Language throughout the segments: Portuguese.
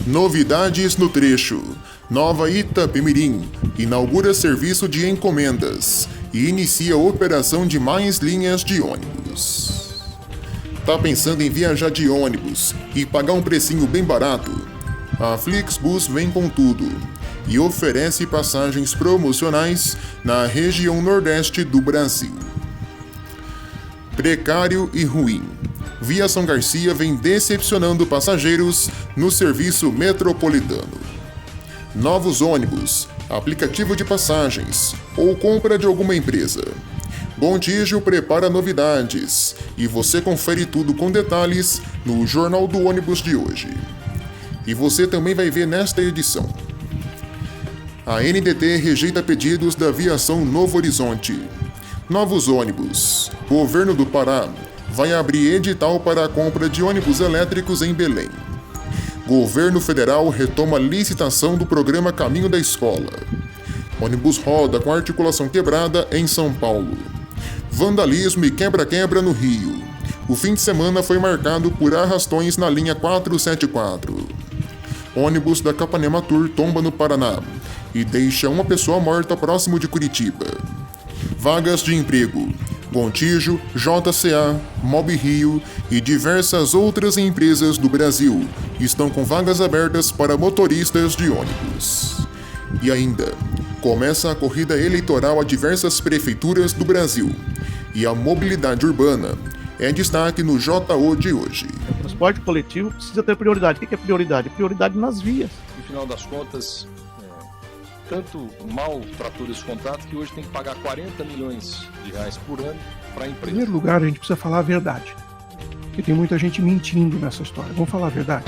Novidades no trecho. Nova Itapemirim inaugura serviço de encomendas e inicia a operação de mais linhas de ônibus. Tá pensando em viajar de ônibus e pagar um precinho bem barato? A Flixbus vem com tudo e oferece passagens promocionais na região nordeste do Brasil. Precário e ruim. Viação Garcia vem decepcionando passageiros no serviço metropolitano. Novos ônibus, aplicativo de passagens ou compra de alguma empresa. Gontijo prepara novidades e você confere tudo com detalhes no Jornal do Ônibus de hoje. E você também vai ver nesta edição. A NTT rejeita pedidos da Viação Novo Horizonte. Novos ônibus. Governo do Pará vai abrir edital para a compra de ônibus elétricos em Belém. Governo Federal retoma licitação do programa Caminho da Escola. Ônibus roda com articulação quebrada em São Paulo. Vandalismo e quebra-quebra no Rio. O fim de semana foi marcado por arrastões na linha 474. Ônibus da Capanema Tour tomba no Paraná e deixa uma pessoa morta próximo de Curitiba. Vagas de emprego. Gontijo, JCA, Mob Rio e diversas outras empresas do Brasil estão com vagas abertas para motoristas de ônibus. E ainda, começa a corrida eleitoral a diversas prefeituras do Brasil. E a mobilidade urbana é destaque no JO de hoje. O transporte coletivo precisa ter prioridade. O que é prioridade? Prioridade nas vias. No final das contas, tanto mal tratou esse contrato que hoje tem que pagar 40 milhões de reais por ano para a empresa. Em primeiro lugar, a gente precisa falar a verdade. Porque tem muita gente mentindo nessa história. Vamos falar a verdade.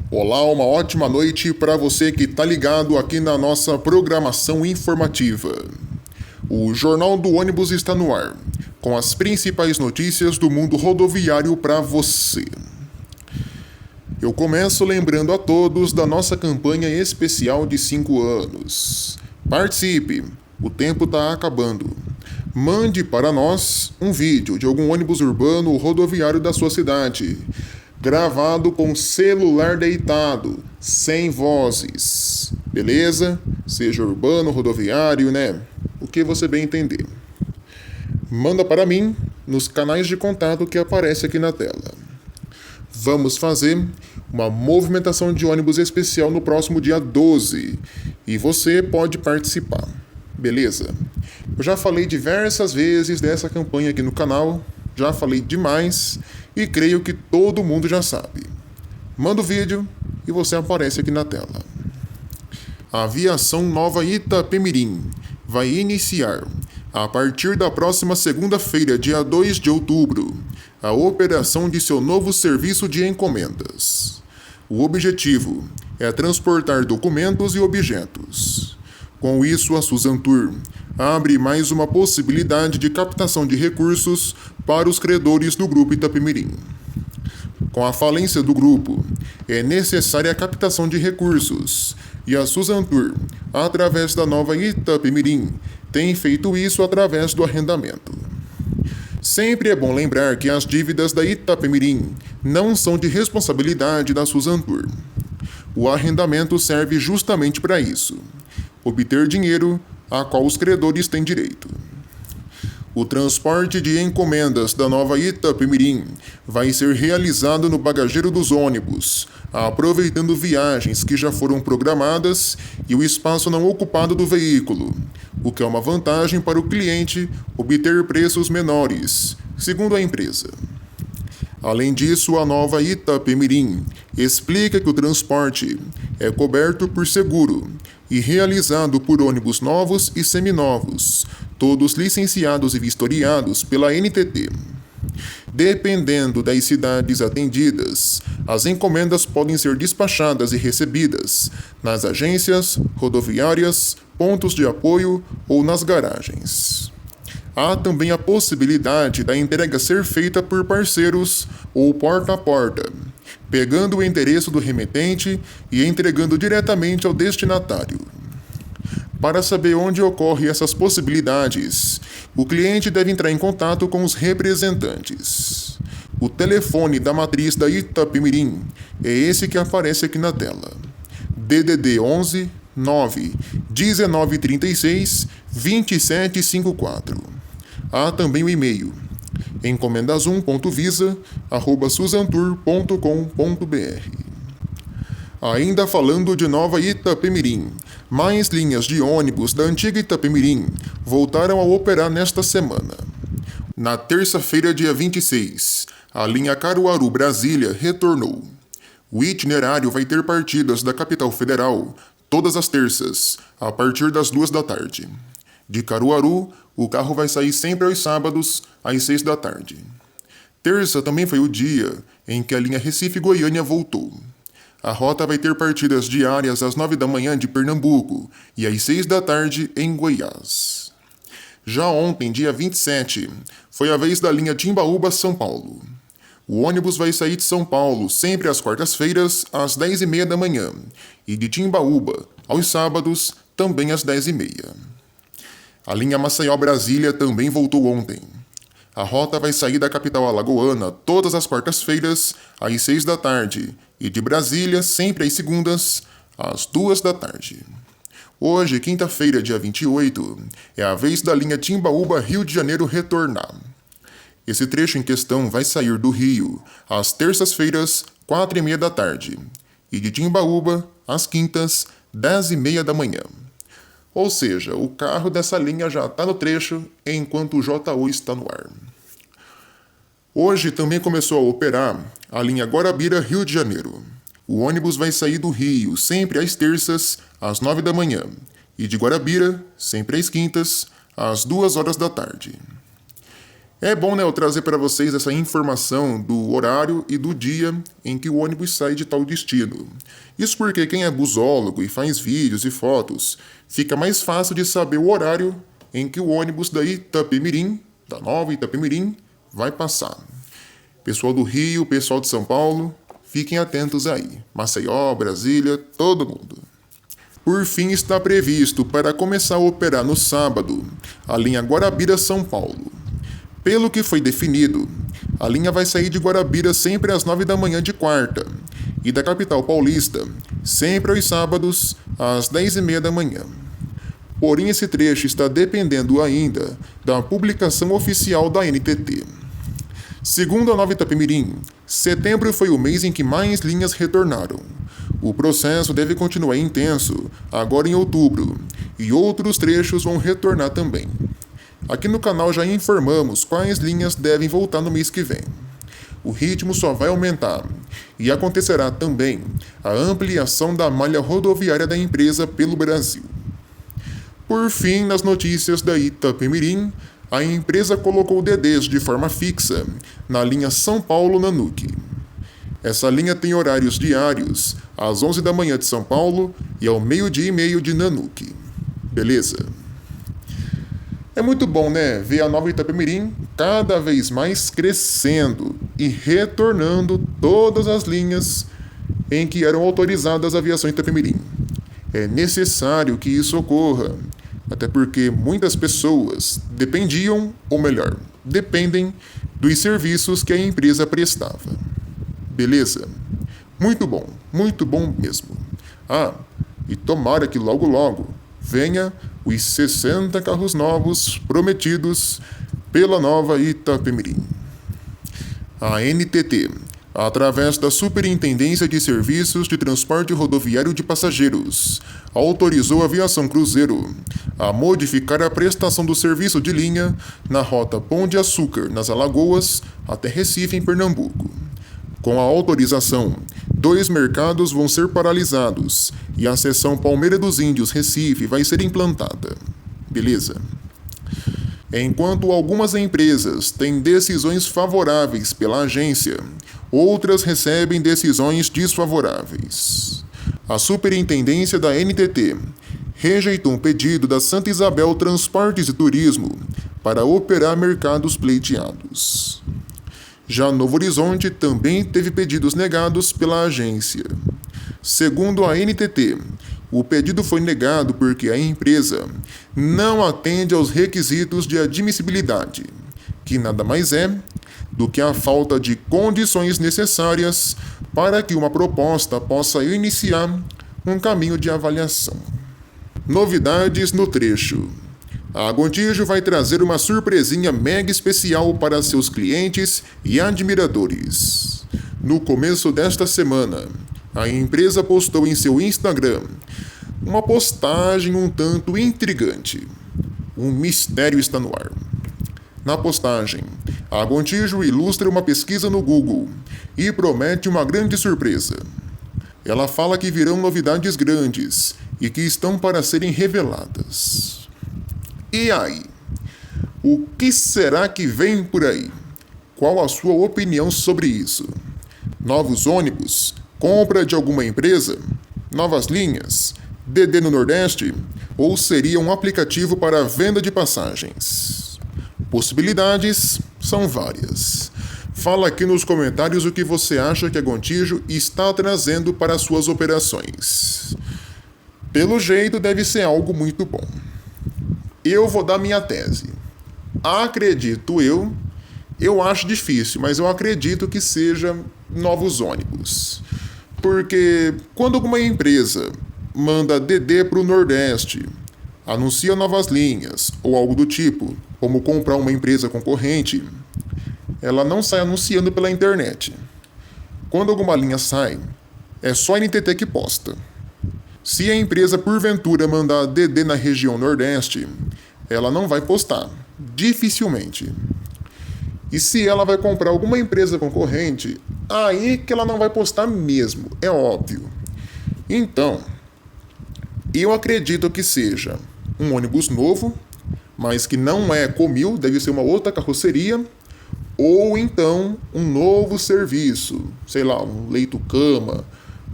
Olá, uma ótima noite para você que tá ligado aqui na nossa programação informativa. O Jornal do Ônibus está no ar, com as principais notícias do mundo rodoviário para você. Eu começo lembrando a todos da nossa campanha especial de 5 anos. Participe, o tempo está acabando. Mande para nós um vídeo de algum ônibus urbano ou rodoviário da sua cidade, gravado com celular deitado, sem vozes. Beleza? Seja urbano, rodoviário, né? O que você bem entender. Manda para mim nos canais de contato que aparece aqui na tela. Vamos fazer uma movimentação de ônibus especial no próximo dia 12 e você pode participar. Beleza? Eu já falei diversas vezes dessa campanha aqui no canal, já falei demais e creio que todo mundo já sabe. Manda o vídeo e você aparece aqui na tela. A Aviação Nova Itapemirim vai iniciar, a partir da próxima segunda-feira, dia 2 de outubro, a operação de seu novo serviço de encomendas. O objetivo é transportar documentos e objetos. Com isso, a Suzantur abre mais uma possibilidade de captação de recursos para os credores do Grupo Itapemirim. Com a falência do grupo, é necessária a captação de recursos, e a Suzantur, através da Nova Itapemirim, tem feito isso através do arrendamento. Sempre é bom lembrar que as dívidas da Itapemirim não são de responsabilidade da Suzantur. O arrendamento serve justamente para isso: obter dinheiro a qual os credores têm direito. O transporte de encomendas da Nova Itapemirim vai ser realizado no bagageiro dos ônibus, aproveitando viagens que já foram programadas e o espaço não ocupado do veículo, o que é uma vantagem para o cliente obter preços menores, segundo a empresa. Além disso, a Nova Itapemirim explica que o transporte é coberto por seguro e realizado por ônibus novos e seminovos, todos licenciados e vistoriados pela NTT. Dependendo das cidades atendidas, as encomendas podem ser despachadas e recebidas nas agências, rodoviárias, pontos de apoio ou nas garagens. Há também a possibilidade da entrega ser feita por parceiros ou porta a porta, pegando o endereço do remetente e entregando diretamente ao destinatário. Para saber onde ocorrem essas possibilidades, o cliente deve entrar em contato com os representantes. O telefone da matriz da Itapemirim é esse que aparece aqui na tela. DDD 11 9 1936 2754. Há também o e-mail encomendazum.visa@suzantur.com.br. Ainda falando de Nova Itapemirim, mais linhas de ônibus da antiga Itapemirim voltaram a operar nesta semana. Na terça-feira, dia 26, a linha Caruaru-Brasília retornou. O itinerário vai ter partidas da capital federal todas as terças, a partir das 2 da tarde. De Caruaru, o carro vai sair sempre aos sábados, às 6 da tarde. Terça também foi o dia em que a linha Recife-Goiânia voltou. A rota vai ter partidas diárias às 9 da manhã de Pernambuco e às 6 da tarde em Goiás. Já ontem, dia 27, foi a vez da linha Timbaúba-São Paulo. O ônibus vai sair de São Paulo sempre às quartas-feiras, às 10h30 da manhã, e de Timbaúba, aos sábados, também às 10h30. A linha Maceió-Brasília também voltou ontem. A rota vai sair da capital alagoana todas as quartas-feiras, às 6 da tarde, e de Brasília, sempre às segundas, às 2 da tarde. Hoje, quinta-feira, dia 28, é a vez da linha Timbaúba-Rio de Janeiro retornar. Esse trecho em questão vai sair do Rio às terças-feiras, 4h30 da tarde, e de Timbaúba, às quintas, 10h30 da manhã. Ou seja, o carro dessa linha já está no trecho, enquanto o JU está no ar. Hoje também começou a operar a linha Guarabira-Rio de Janeiro. O ônibus vai sair do Rio sempre às terças, às 9 da manhã, e de Guarabira, sempre às quintas, às 2 horas da tarde. É bom, né, eu trazer para vocês essa informação do horário e do dia em que o ônibus sai de tal destino. Isso porque quem é busólogo e faz vídeos e fotos, fica mais fácil de saber o horário em que o ônibus da Itapemirim, da Nova Itapemirim, vai passar. Pessoal do Rio, pessoal de São Paulo, fiquem atentos aí. Maceió, Brasília, todo mundo. Por fim, está previsto para começar a operar no sábado a linha Guarabira-São Paulo. Pelo que foi definido, a linha vai sair de Guarabira sempre às 9 da manhã de quarta e da capital paulista sempre aos sábados às 10h30 da manhã. Porém, esse trecho está dependendo ainda da publicação oficial da NTT. Segundo a Nova Itapemirim, setembro foi o mês em que mais linhas retornaram. O processo deve continuar intenso agora em outubro e outros trechos vão retornar também. Aqui no canal já informamos quais linhas devem voltar no mês que vem. O ritmo só vai aumentar e acontecerá também a ampliação da malha rodoviária da empresa pelo Brasil. Por fim, nas notícias da Itapemirim, a empresa colocou DDs de forma fixa na linha São Paulo-Nanuque. Essa linha tem horários diários às 11 da manhã de São Paulo e ao 12h30 de Nanuque. Beleza? É muito bom, né, ver a Nova Itapemirim cada vez mais crescendo e retornando todas as linhas em que eram autorizadas a aviação Itapemirim. É necessário que isso ocorra, até porque muitas pessoas dependiam, ou melhor, dependem dos serviços que a empresa prestava. Beleza? Muito bom mesmo. E tomara que logo logo venha os 60 carros novos prometidos pela Nova Itapemirim. A NTT, através da Superintendência de Serviços de Transporte Rodoviário de Passageiros, autorizou a Aviação Cruzeiro a modificar a prestação do serviço de linha na rota Pão de Açúcar, nas Alagoas, até Recife, em Pernambuco. Com a autorização, 2 mercados vão ser paralisados e a seção Palmeira dos Índios, Recife, vai ser implantada. Beleza? Enquanto algumas empresas têm decisões favoráveis pela agência, outras recebem decisões desfavoráveis. A Superintendência da NTT rejeitou um pedido da Santa Isabel Transportes e Turismo para operar mercados pleiteados. Já Novo Horizonte também teve pedidos negados pela agência. Segundo a NTT, O pedido foi negado porque a empresa não atende aos requisitos de admissibilidade, que nada mais é do que a falta de condições necessárias para que uma proposta possa iniciar um caminho de avaliação. Novidades no trecho. A Gontijo vai trazer uma surpresinha mega especial para seus clientes e admiradores. No começo desta semana, a empresa postou em seu Instagram uma postagem um tanto intrigante. Um mistério está no ar. Na postagem, a Gontijo ilustra uma pesquisa no Google e promete uma grande surpresa. Ela fala que virão novidades grandes e que estão para serem reveladas. E aí? O que será que vem por aí? Qual a sua opinião sobre isso? Novos ônibus? Compra de alguma empresa? Novas linhas? DD no Nordeste? Ou seria um aplicativo para venda de passagens? Possibilidades são várias. Fala aqui nos comentários o que você acha que a Gontijo está trazendo para suas operações. Pelo jeito, deve ser algo muito bom. Eu vou dar minha tese. Acredito eu acho difícil, mas eu acredito que seja novos ônibus. Porque quando alguma empresa manda DD para o Nordeste, anuncia novas linhas ou algo do tipo, como comprar uma empresa concorrente, ela não sai anunciando pela internet. Quando alguma linha sai, é só a NTT que posta. Se a empresa porventura mandar DD na região Nordeste, ela não vai postar, dificilmente. E se ela vai comprar alguma empresa concorrente, aí que ela não vai postar mesmo, é óbvio. Então, eu acredito que seja um ônibus novo, mas que não é Comil, deve ser uma outra carroceria, ou então um novo serviço, sei lá, um leito-cama,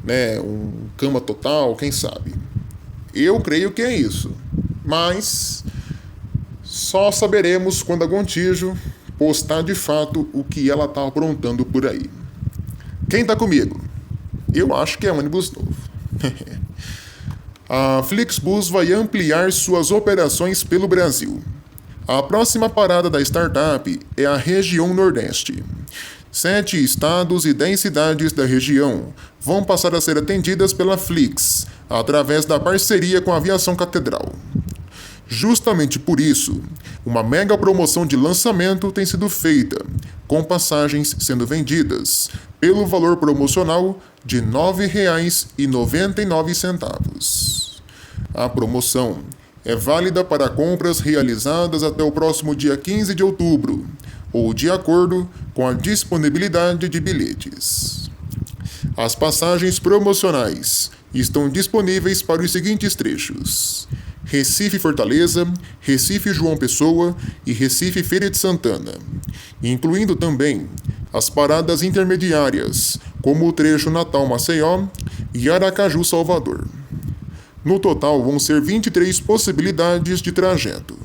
né, um cama total, quem sabe. Eu creio que é isso, mas só saberemos quando a Gontijo postar de fato o que ela está aprontando por aí. Quem tá comigo? Eu acho que é ônibus novo. A Flixbus vai ampliar suas operações pelo Brasil. A próxima parada da startup é a região Nordeste. 7 estados e 10 cidades da região vão passar a ser atendidas pela Flix, através da parceria com a Aviação Catedral. Justamente por isso, uma mega promoção de lançamento tem sido feita, com passagens sendo vendidas pelo valor promocional de R$ 9,99. A promoção é válida para compras realizadas até o próximo dia 15 de outubro, ou de acordo com a disponibilidade de bilhetes. As passagens promocionais estão disponíveis para os seguintes trechos: Recife-Fortaleza, Recife-João Pessoa e Recife-Feira de Santana, incluindo também as paradas intermediárias, como o trecho Natal-Maceió e Aracaju-Salvador. No total, vão ser 23 possibilidades de trajeto.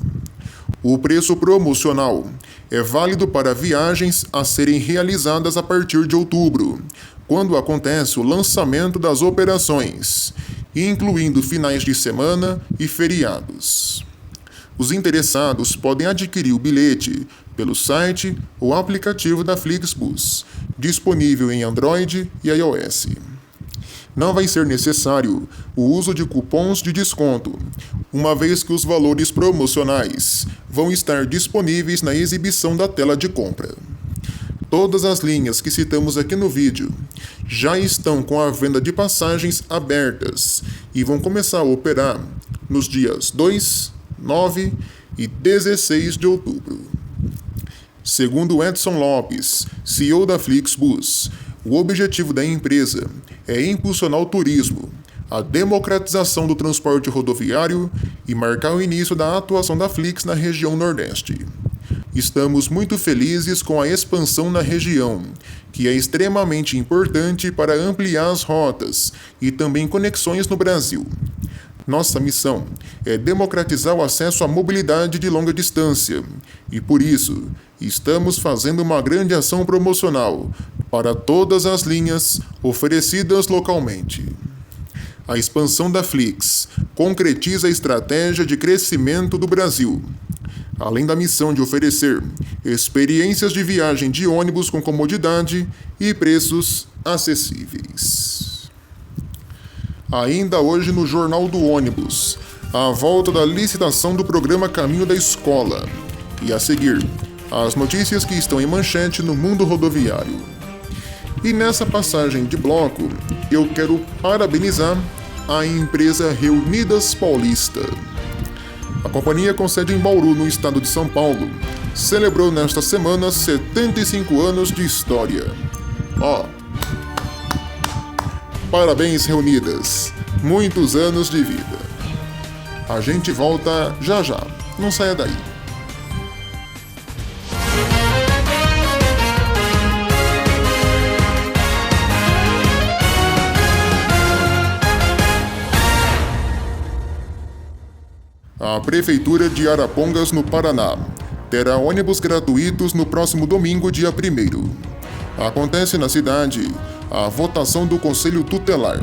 O preço promocional é válido para viagens a serem realizadas a partir de outubro, quando acontece o lançamento das operações, incluindo finais de semana e feriados. Os interessados podem adquirir o bilhete pelo site ou aplicativo da Flixbus, disponível em Android e iOS. Não vai ser necessário o uso de cupons de desconto, uma vez que os valores promocionais vão estar disponíveis na exibição da tela de compra. Todas as linhas que citamos aqui no vídeo já estão com a venda de passagens abertas e vão começar a operar nos dias 2, 9 e 16 de outubro. Segundo Edson Lopes, CEO da Flixbus, o objetivo da empresa é impulsionar o turismo, a democratização do transporte rodoviário e marcar o início da atuação da Flix na região Nordeste. Estamos muito felizes com a expansão na região, que é extremamente importante para ampliar as rotas e também conexões no Brasil. Nossa missão é democratizar o acesso à mobilidade de longa distância e, por isso, estamos fazendo uma grande ação promocional para todas as linhas oferecidas localmente. A expansão da Flix concretiza a estratégia de crescimento do Brasil, além da missão de oferecer experiências de viagem de ônibus com comodidade e preços acessíveis. Ainda hoje no Jornal do Ônibus, a volta da licitação do programa Caminho da Escola. E a seguir, as notícias que estão em manchete no mundo rodoviário. E nessa passagem de bloco, eu quero parabenizar a empresa Reunidas Paulista. A companhia com sede em Bauru, no estado de São Paulo, celebrou nesta semana 75 anos de história. Parabéns, Reunidas! Muitos anos de vida. A gente volta já já, não saia daí. A Prefeitura de Arapongas, no Paraná, terá ônibus gratuitos no próximo domingo, dia 1º. Acontece na cidade a votação do Conselho Tutelar,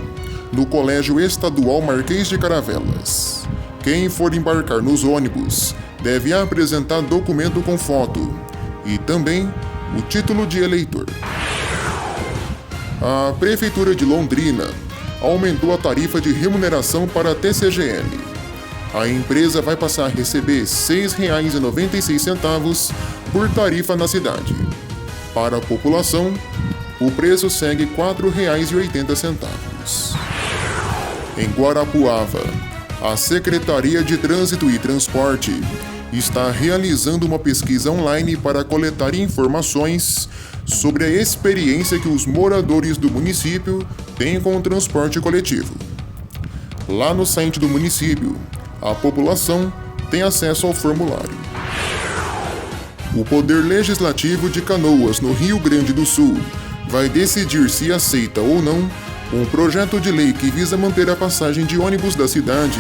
no Colégio Estadual Marquês de Caravelas. Quem for embarcar nos ônibus deve apresentar documento com foto e também o título de eleitor. A Prefeitura de Londrina aumentou a tarifa de remuneração para a TCGM. A empresa vai passar a receber R$ 6,96 por tarifa na cidade. Para a população, o preço segue R$ 4,80. Em Guarapuava, a Secretaria de Trânsito e Transporte está realizando uma pesquisa online para coletar informações sobre a experiência que os moradores do município têm com o transporte coletivo. Lá no site do município, a população tem acesso ao formulário. O Poder Legislativo de Canoas, no Rio Grande do Sul, vai decidir se aceita ou não um projeto de lei que visa manter a passagem de ônibus da cidade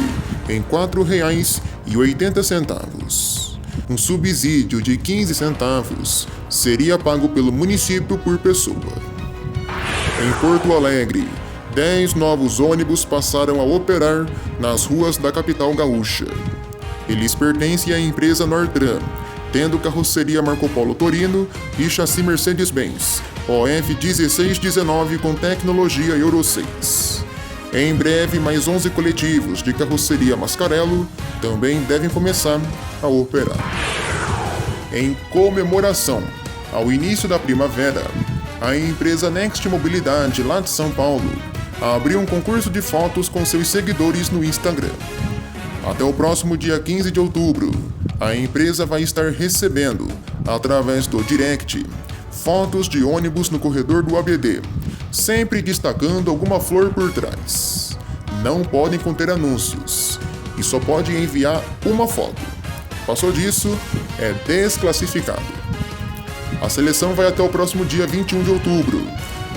em R$ 4,80. Um subsídio de 15 centavos seria pago pelo município por pessoa. Em Porto Alegre, 10 novos ônibus passaram a operar nas ruas da capital gaúcha. Eles pertencem à empresa Nortran, tendo carroceria Marco Polo Torino e chassi Mercedes-Benz, OF 1619 com tecnologia Euro 6. Em breve, mais 11 coletivos de carroceria Mascarello também devem começar a operar. Em comemoração ao início da primavera, a empresa Next Mobilidade, lá de São Paulo, abriu um concurso de fotos com seus seguidores no Instagram. Até o próximo dia 15 de outubro, a empresa vai estar recebendo, através do direct, fotos de ônibus no corredor do ABD, sempre destacando alguma flor por trás. Não podem conter anúncios e só pode enviar uma foto. Passou disso, é desclassificado. A seleção vai até o próximo dia 21 de outubro,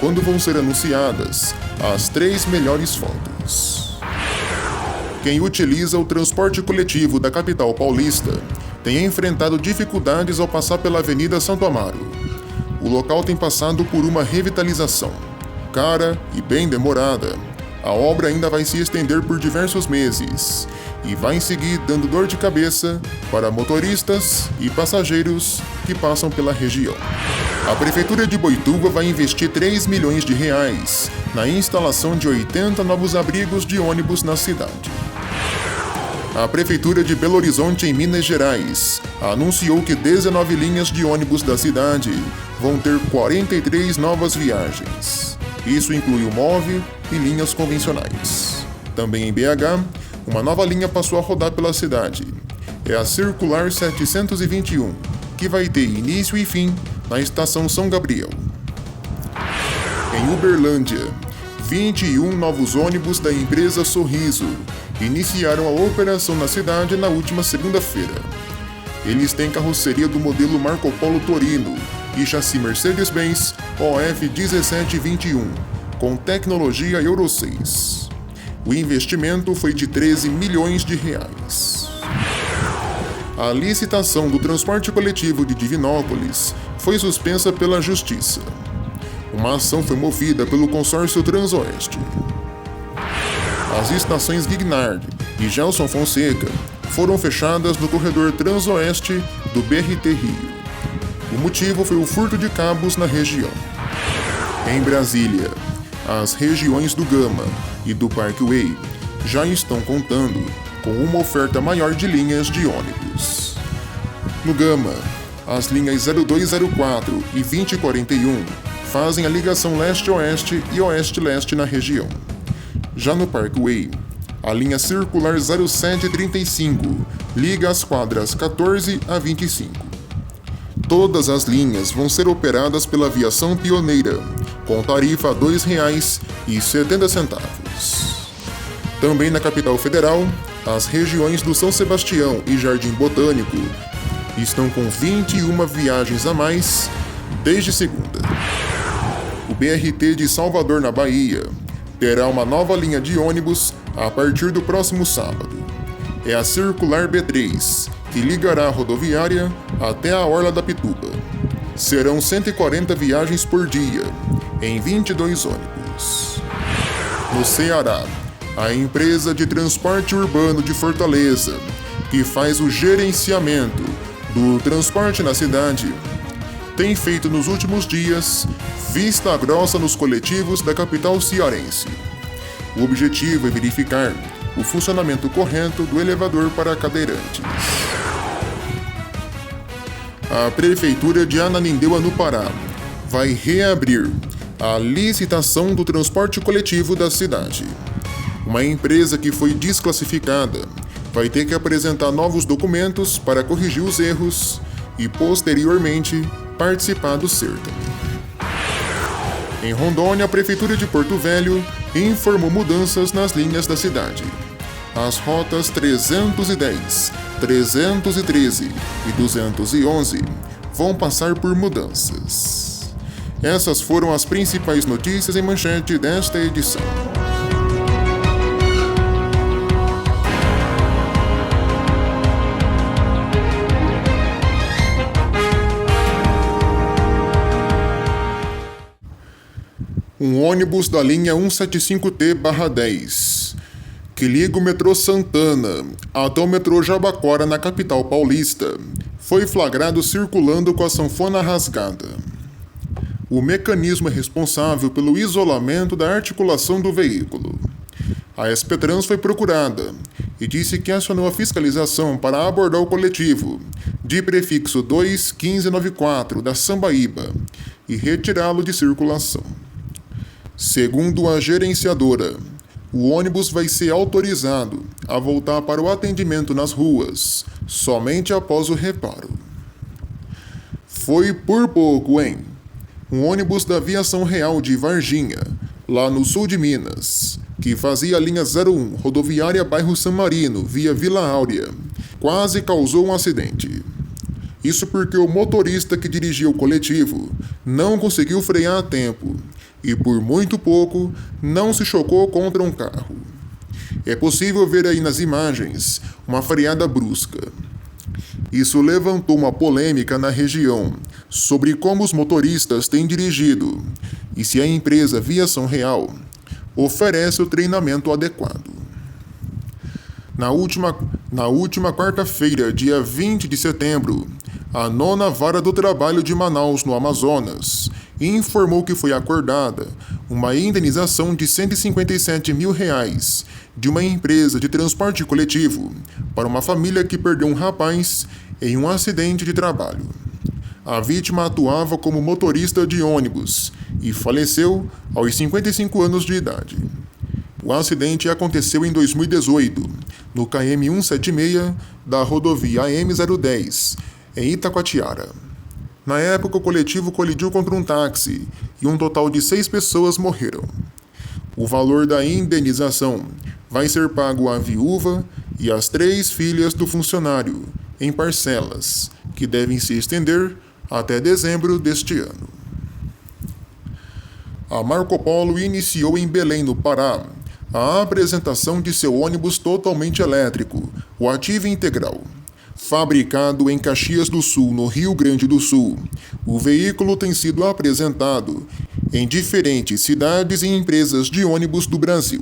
quando vão ser anunciadas as 3 melhores fotos. Quem utiliza o transporte coletivo da capital paulista tem enfrentado dificuldades ao passar pela Avenida Santo Amaro. O local tem passado por uma revitalização cara e bem demorada. A obra ainda vai se estender por diversos meses e vai seguir dando dor de cabeça para motoristas e passageiros que passam pela região. A Prefeitura de Boituva vai investir R$ 3 milhões na instalação de 80 novos abrigos de ônibus na cidade. A Prefeitura de Belo Horizonte, em Minas Gerais, anunciou que 19 linhas de ônibus da cidade vão ter 43 novas viagens. Isso inclui o MOVE e linhas convencionais. Também em BH, uma nova linha passou a rodar pela cidade. É a Circular 721, que vai ter início e fim na estação São Gabriel. Em Uberlândia, 21 novos ônibus da empresa Sorriso iniciaram a operação na cidade na última segunda-feira. Eles têm carroceria do modelo Marco Polo Torino e chassi Mercedes-Benz OF 1721, com tecnologia Euro 6. O investimento foi de R$ 13 milhões. A licitação do transporte coletivo de Divinópolis foi suspensa pela Justiça. Uma ação foi movida pelo consórcio Transoeste. as estações Guignard e Gelson Fonseca foram fechadas no corredor Transoeste do BRT Rio. O motivo foi o furto de cabos na região. Em Brasília, as regiões do Gama e do Parkway já estão contando com uma oferta maior de linhas de ônibus. No Gama, as linhas 0204 e 2041 fazem a ligação leste-oeste e oeste-leste na região. Já no Parkway, a linha circular 0735 liga as quadras 14 a 25. Todas as linhas vão ser operadas pela Aviação Pioneira, com tarifa R$ 2,70. Também na capital federal, as regiões do São Sebastião e Jardim Botânico estão com 21 viagens a mais desde segunda. O BRT de Salvador, na Bahia, terá uma nova linha de ônibus a partir do próximo sábado. É a Circular B3, que ligará a rodoviária até a Orla da Pituba. Serão 140 viagens por dia, em 22 ônibus. No Ceará, a empresa de transporte urbano de Fortaleza, que faz o gerenciamento do transporte na cidade, tem feito nos últimos dias vista grossa nos coletivos da capital cearense. O objetivo é verificar o funcionamento correto do elevador para cadeirantes. A Prefeitura de Ananindeua, no Pará, vai reabrir a licitação do transporte coletivo da cidade. Uma empresa que foi desclassificada vai ter que apresentar novos documentos para corrigir os erros e, posteriormente, participar do certame. Em Rondônia, a Prefeitura de Porto Velho informou mudanças nas linhas da cidade. As rotas 310, 313 e 211 vão passar por mudanças. Essas foram as principais notícias em manchete desta edição. Um ônibus da linha 175T/10, que liga o metrô Santana até o metrô Jabaquara, na capital paulista, foi flagrado circulando com a sanfona rasgada. O mecanismo é responsável pelo isolamento da articulação do veículo. A SP-Trans foi procurada e disse que acionou a fiscalização para abordar o coletivo de prefixo 21594 da Sambaíba e retirá-lo de circulação. Segundo a gerenciadora, o ônibus vai ser autorizado a voltar para o atendimento nas ruas somente após o reparo. Foi por pouco, hein? Um ônibus da Aviação Real de Varginha, lá no sul de Minas, que fazia a linha 01, rodoviária bairro San Marino, via Vila Áurea, quase causou um acidente. Isso porque o motorista que dirigia o coletivo não conseguiu frear a tempo e, por muito pouco, não se chocou contra um carro. É possível ver aí nas imagens uma freada brusca. Isso levantou uma polêmica na região sobre como os motoristas têm dirigido e se a empresa Aviação Real oferece o treinamento adequado. Na última quarta-feira, dia 20 de setembro, a 9ª Vara do Trabalho de Manaus, no Amazonas, informou que foi acordada uma indenização de R$ 157 mil de uma empresa de transporte coletivo para uma família que perdeu um rapaz em um acidente de trabalho. A vítima atuava como motorista de ônibus e faleceu aos 55 anos de idade. O acidente aconteceu em 2018, no KM 176 da rodovia AM010, em Itacoatiara. Na época, o coletivo colidiu contra um táxi e um total de 6 pessoas morreram. O valor da indenização vai ser pago à viúva e às 3 filhas do funcionário, em parcelas, que devem se estender até dezembro deste ano. A Marco Polo iniciou em Belém, no Pará, a apresentação de seu ônibus totalmente elétrico, o Ative Integral. Fabricado em Caxias do Sul, no Rio Grande do Sul, o veículo tem sido apresentado em diferentes cidades e empresas de ônibus do Brasil.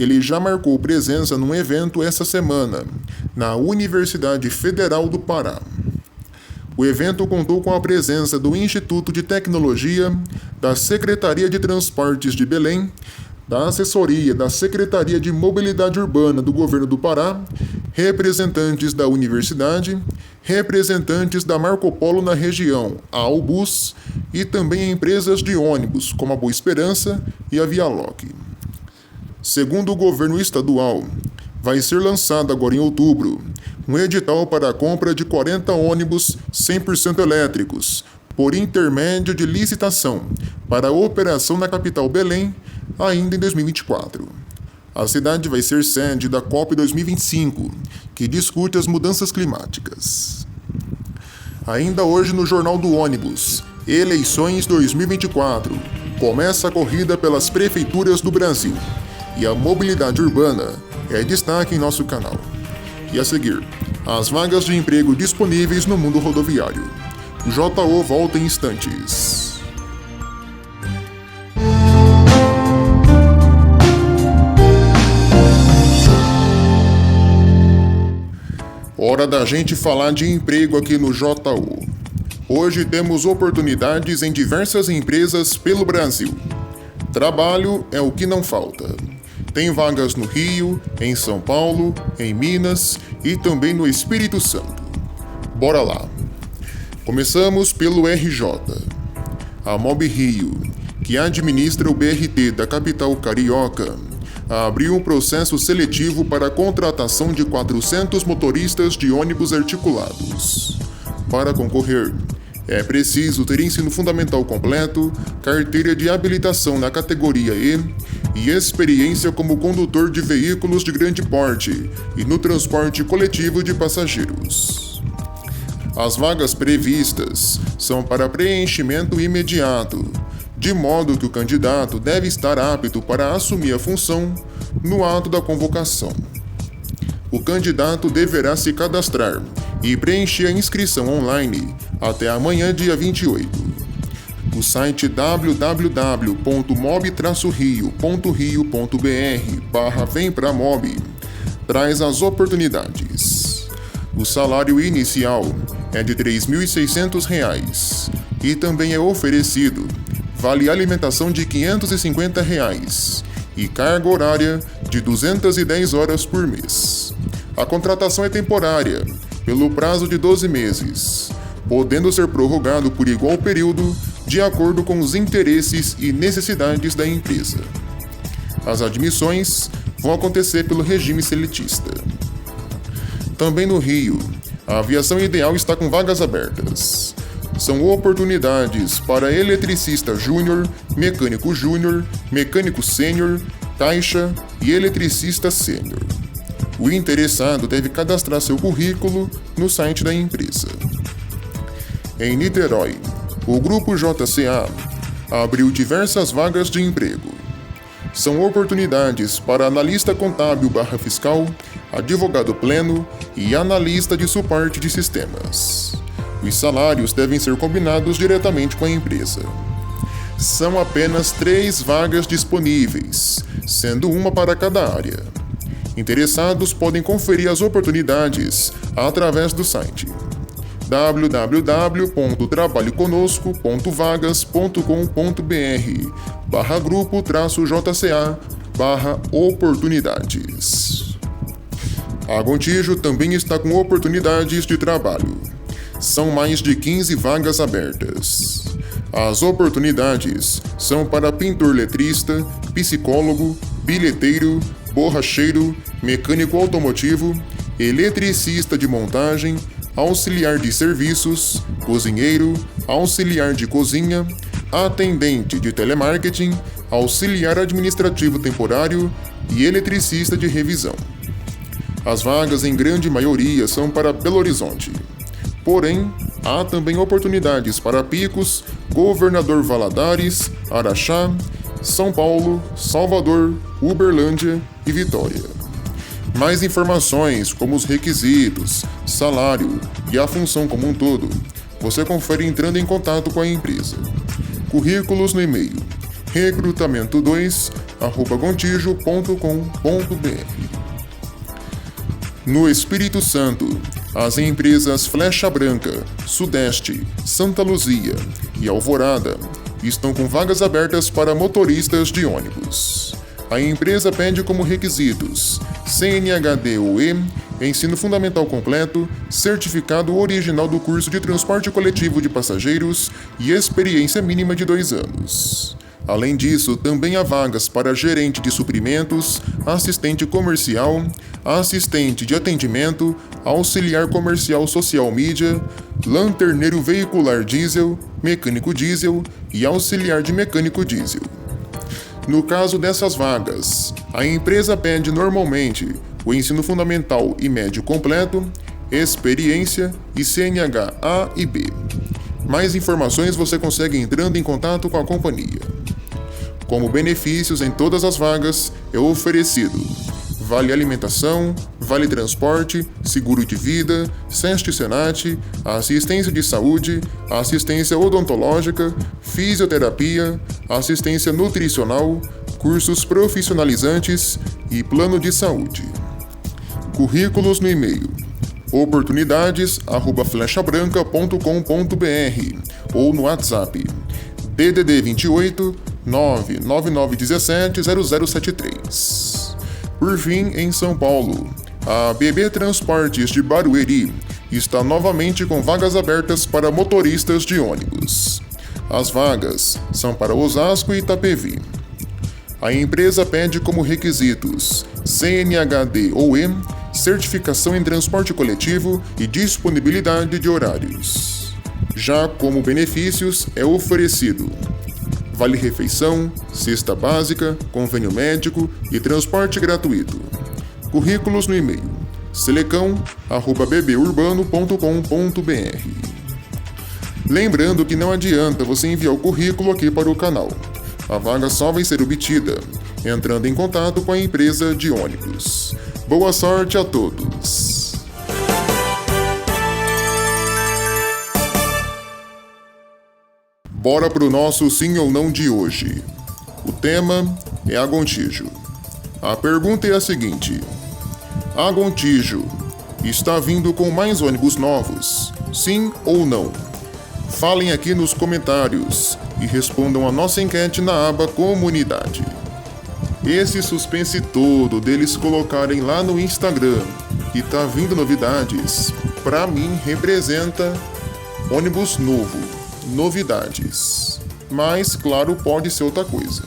ele já marcou presença num evento essa semana, na Universidade Federal do Pará. O evento contou com a presença do Instituto de Tecnologia, da Secretaria de Transportes de Belém, da assessoria da Secretaria de Mobilidade Urbana do Governo do Pará, representantes da universidade, representantes da Marco Polo na região, a Albus, e também empresas de ônibus, como a Boa Esperança e a Vialoc. Segundo o governo estadual, vai ser lançado agora em outubro um edital para a compra de 40 ônibus 100% elétricos, por intermédio de licitação, para a operação na capital Belém, ainda em 2024. A cidade vai ser sede da COP 2025, que discute as mudanças climáticas. Ainda hoje no Jornal do Ônibus, Eleições 2024. Começa a corrida pelas prefeituras do Brasil. E a mobilidade urbana é destaque em nosso canal. E a seguir, as vagas de emprego disponíveis no mundo rodoviário. JO volta em instantes. Hora da gente falar de emprego aqui no JO. Hoje temos oportunidades em diversas empresas pelo Brasil. Trabalho é o que não falta. Tem vagas no Rio, em São Paulo, em Minas e também no Espírito Santo. Bora lá! Começamos pelo RJ. A Mob Rio, que administra o BRT da capital carioca, abriu um processo seletivo para a contratação de 400 motoristas de ônibus articulados. Para concorrer, é preciso ter ensino fundamental completo, carteira de habilitação na categoria E experiência como condutor de veículos de grande porte e no transporte coletivo de passageiros. As vagas previstas são para preenchimento imediato, de modo que o candidato deve estar apto para assumir a função no ato da convocação. O candidato deverá se cadastrar e preencher a inscrição online até amanhã, dia 28. O site www.mob-rio.rio.br/vempramob traz as oportunidades. O salário inicial é de R$ 3.600 e também é oferecido vale alimentação de R$ 550 e carga horária de 210 horas por mês. A contratação é temporária, pelo prazo de 12 meses, podendo ser prorrogado por igual período de acordo com os interesses e necessidades da empresa. As admissões vão acontecer pelo regime seletista. Também no Rio, a aviação ideal está com vagas abertas. São oportunidades para eletricista júnior, mecânico sênior, caixa e eletricista sênior. O interessado deve cadastrar seu currículo no site da empresa. Em Niterói, o Grupo JCA abriu diversas vagas de emprego. São oportunidades para analista contábil/fiscal, advogado pleno e analista de suporte de sistemas. Os salários devem ser combinados diretamente com a empresa. São apenas 3 vagas disponíveis, sendo uma para cada área. Interessados podem conferir as oportunidades através do site www.trabalhoconosco.vagas.com.br/grupo-jca/oportunidades. A Gontijo também está com oportunidades de trabalho. São mais de 15 vagas abertas. As oportunidades são para pintor letrista, psicólogo, bilheteiro, borracheiro, mecânico automotivo, eletricista de montagem, auxiliar de serviços, cozinheiro, auxiliar de cozinha, atendente de telemarketing, auxiliar administrativo temporário e eletricista de revisão. As vagas, em grande maioria, são para Belo Horizonte. Porém, há também oportunidades para Picos, Governador Valadares, Araxá, São Paulo, Salvador, Uberlândia e Vitória. Mais informações, como os requisitos, salário e a função como um todo, você confere entrando em contato com a empresa. Currículos no e-mail recrutamento2 No Espírito Santo, as empresas Flecha Branca, Sudeste, Santa Luzia e Alvorada estão com vagas abertas para motoristas de ônibus. A empresa pede como requisitos CNHD ou E, ensino fundamental completo, certificado original do curso de transporte coletivo de passageiros e experiência mínima de 2 anos. Além disso, também há vagas para gerente de suprimentos, assistente comercial, assistente de atendimento, auxiliar comercial social mídia, lanterneiro veicular diesel, mecânico diesel e auxiliar de mecânico diesel. No caso dessas vagas, a empresa pede normalmente o ensino fundamental e médio completo, experiência e CNH A e B. Mais informações você consegue entrando em contato com a companhia. Como benefícios em todas as vagas, é oferecido vale alimentação, vale transporte, seguro de vida, SEST-SENAT, assistência de saúde, assistência odontológica, fisioterapia, assistência nutricional, cursos profissionalizantes e plano de saúde. Currículos no e-mail oportunidades@flechabranca.com.br ou no WhatsApp DDD 28 99917 0073. Por fim, em São Paulo, a BB Transportes de Barueri está novamente com vagas abertas para motoristas de ônibus. As vagas são para Osasco e Itapevi. A empresa pede como requisitos CNHD ou E, certificação em transporte coletivo e disponibilidade de horários. Já como benefícios é oferecido vale refeição, cesta básica, convênio médico e transporte gratuito. Currículos no e-mail selecão@bburbano.com.br. Lembrando que não adianta você enviar o currículo aqui para o canal. A vaga só vai ser obtida entrando em contato com a empresa de ônibus. Boa sorte a todos! Bora pro nosso sim ou não de hoje. O tema é Agontijo. A pergunta é a seguinte: Agontijo está vindo com mais ônibus novos? Sim ou não? Falem aqui nos comentários e respondam a nossa enquete na aba Comunidade. Esse suspense todo deles colocarem lá no Instagram que tá vindo novidades, pra mim representa ônibus novo. Novidades, mas claro, pode ser outra coisa.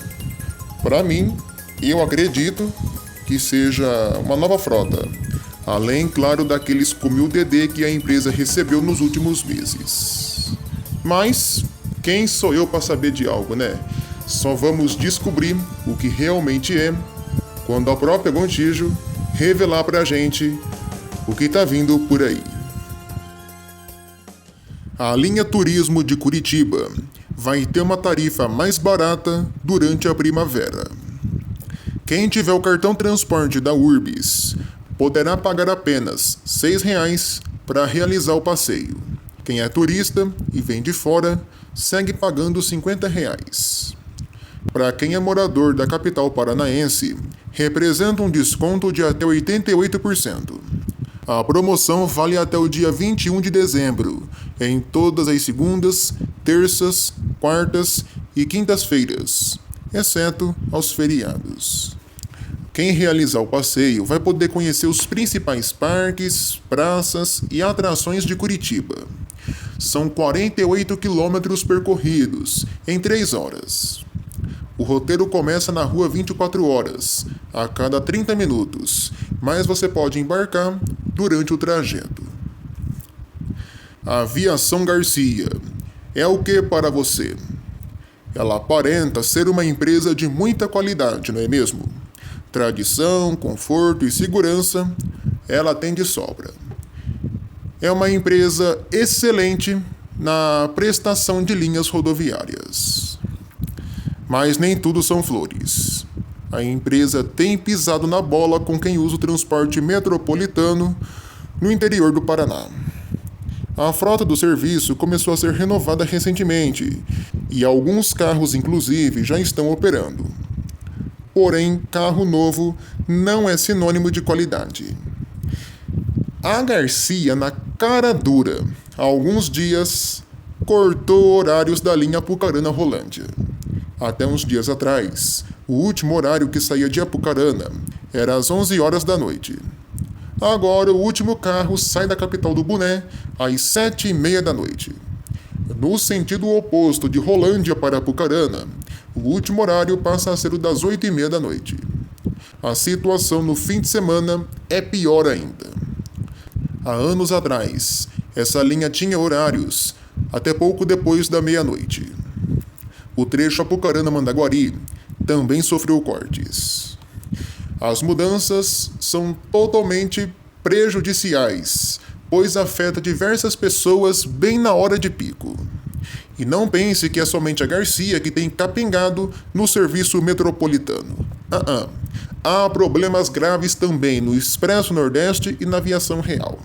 Para mim, eu acredito que seja uma nova frota, além, claro, daqueles com 1000 DD que a empresa recebeu nos últimos meses. Mas quem sou eu para saber de algo, né? Só vamos descobrir o que realmente é quando a própria Agontijo revelar pra gente o que tá vindo por aí. A linha Turismo de Curitiba vai ter uma tarifa mais barata durante a primavera. Quem tiver o cartão transporte da Urbis poderá pagar apenas R$ 6 para realizar o passeio. Quem é turista e vem de fora segue pagando R$ 50. Para quem é morador da capital paranaense, representa um desconto de até 88%. A promoção vale até o dia 21 de dezembro, em todas as segundas, terças, quartas e quintas-feiras, exceto aos feriados. Quem realizar o passeio vai poder conhecer os principais parques, praças e atrações de Curitiba. São 48 quilômetros percorridos em 3 horas. O roteiro começa na rua 24 horas, a cada 30 minutos, mas você pode embarcar durante o trajeto. A Aviação Garcia é o que para você? Ela aparenta ser uma empresa de muita qualidade, não é mesmo? Tradição, conforto e segurança, ela tem de sobra. É uma empresa excelente na prestação de linhas rodoviárias. Mas nem tudo são flores. A empresa tem pisado na bola com quem usa o transporte metropolitano no interior do Paraná. A frota do serviço começou a ser renovada recentemente e alguns carros, inclusive, já estão operando. Porém, carro novo não é sinônimo de qualidade. A Garcia, na cara dura, há alguns dias, cortou horários da linha Apucarana-Rolândia. Até uns dias atrás, o último horário que saía de Apucarana era às 11 horas da noite. Agora, o último carro sai da capital do Boné às 7h30 da noite. No sentido oposto de Rolândia para Apucarana, o último horário passa a ser o das 8h30 da noite. A situação no fim de semana é pior ainda. Há anos atrás, essa linha tinha horários até pouco depois da meia-noite. O trecho Apucarana-Mandaguari também sofreu cortes. As mudanças são totalmente prejudiciais, pois afeta diversas pessoas bem na hora de pico. E não pense que é somente a Garcia que tem capengado no serviço metropolitano. Há problemas graves também no Expresso Nordeste e na Aviação Real.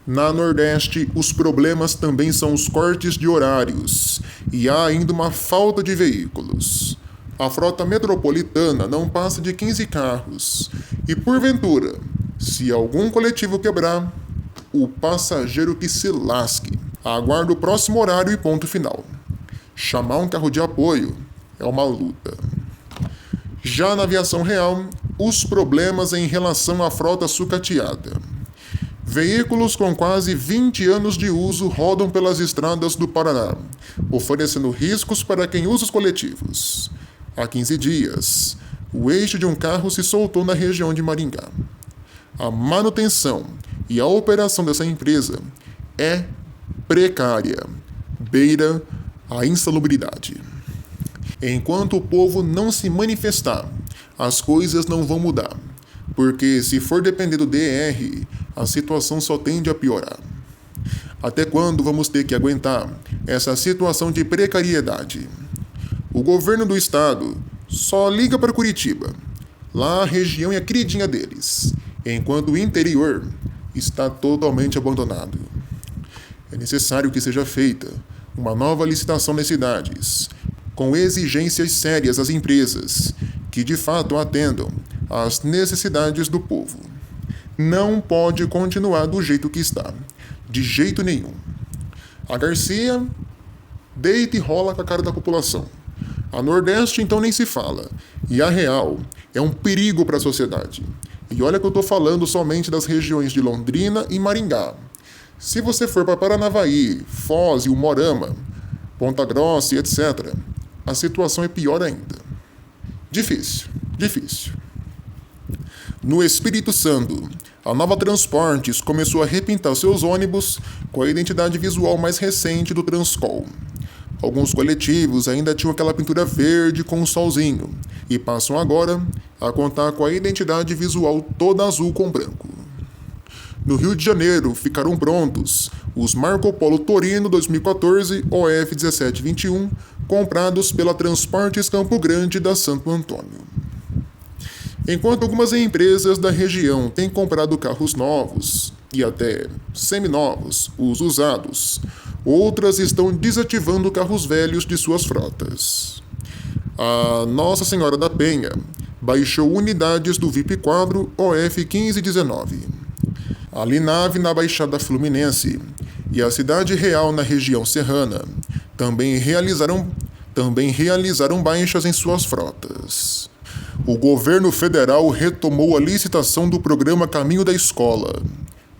Na Nordeste, os problemas também são os cortes de horários e há ainda uma falta de veículos. A frota metropolitana não passa de 15 carros e, porventura, se algum coletivo quebrar, o passageiro que se lasque. Aguarde o próximo horário e ponto final. Chamar um carro de apoio é uma luta. Já na Aviação Real, os problemas em relação à frota sucateada. Veículos com quase 20 anos de uso rodam pelas estradas do Paraná, oferecendo riscos para quem usa os coletivos. Há 15 dias, o eixo de um carro se soltou na região de Maringá. A manutenção e a operação dessa empresa é precária, beira a insalubridade. Enquanto o povo não se manifestar, as coisas não vão mudar, porque se for depender do DR, a situação só tende a piorar. Até quando vamos ter que aguentar essa situação de precariedade? O governo do estado só liga para Curitiba. Lá a região é a queridinha deles, enquanto o interior está totalmente abandonado. É necessário que seja feita uma nova licitação nas cidades, com exigências sérias às empresas, que de fato atendam às necessidades do povo. Não pode continuar do jeito que está, de jeito nenhum. A Garcia deita e rola com a cara da população. A Nordeste então nem se fala, e a Real é um perigo para a sociedade. E olha que eu estou falando somente das regiões de Londrina e Maringá. Se você for para Paranavaí, Foz e Umuarama, Ponta Grossa e etc., a situação é pior ainda. Difícil. No Espírito Santo, a Nova Transportes começou a repintar seus ônibus com a identidade visual mais recente do Transcol. Alguns coletivos ainda tinham aquela pintura verde com um solzinho e passam agora a contar com a identidade visual toda azul com branco. No Rio de Janeiro ficaram prontos os Marco Polo Torino 2014 OF 1721, comprados pela Transportes Campo Grande da Santo Antônio. Enquanto algumas empresas da região têm comprado carros novos e até seminovos, os usados, outras estão desativando carros velhos de suas frotas. A Nossa Senhora da Penha baixou unidades do VIP Quadro OF 1519. A Linave na Baixada Fluminense e a Cidade Real na região serrana também realizaram baixas em suas frotas. O governo federal retomou a licitação do programa Caminho da Escola.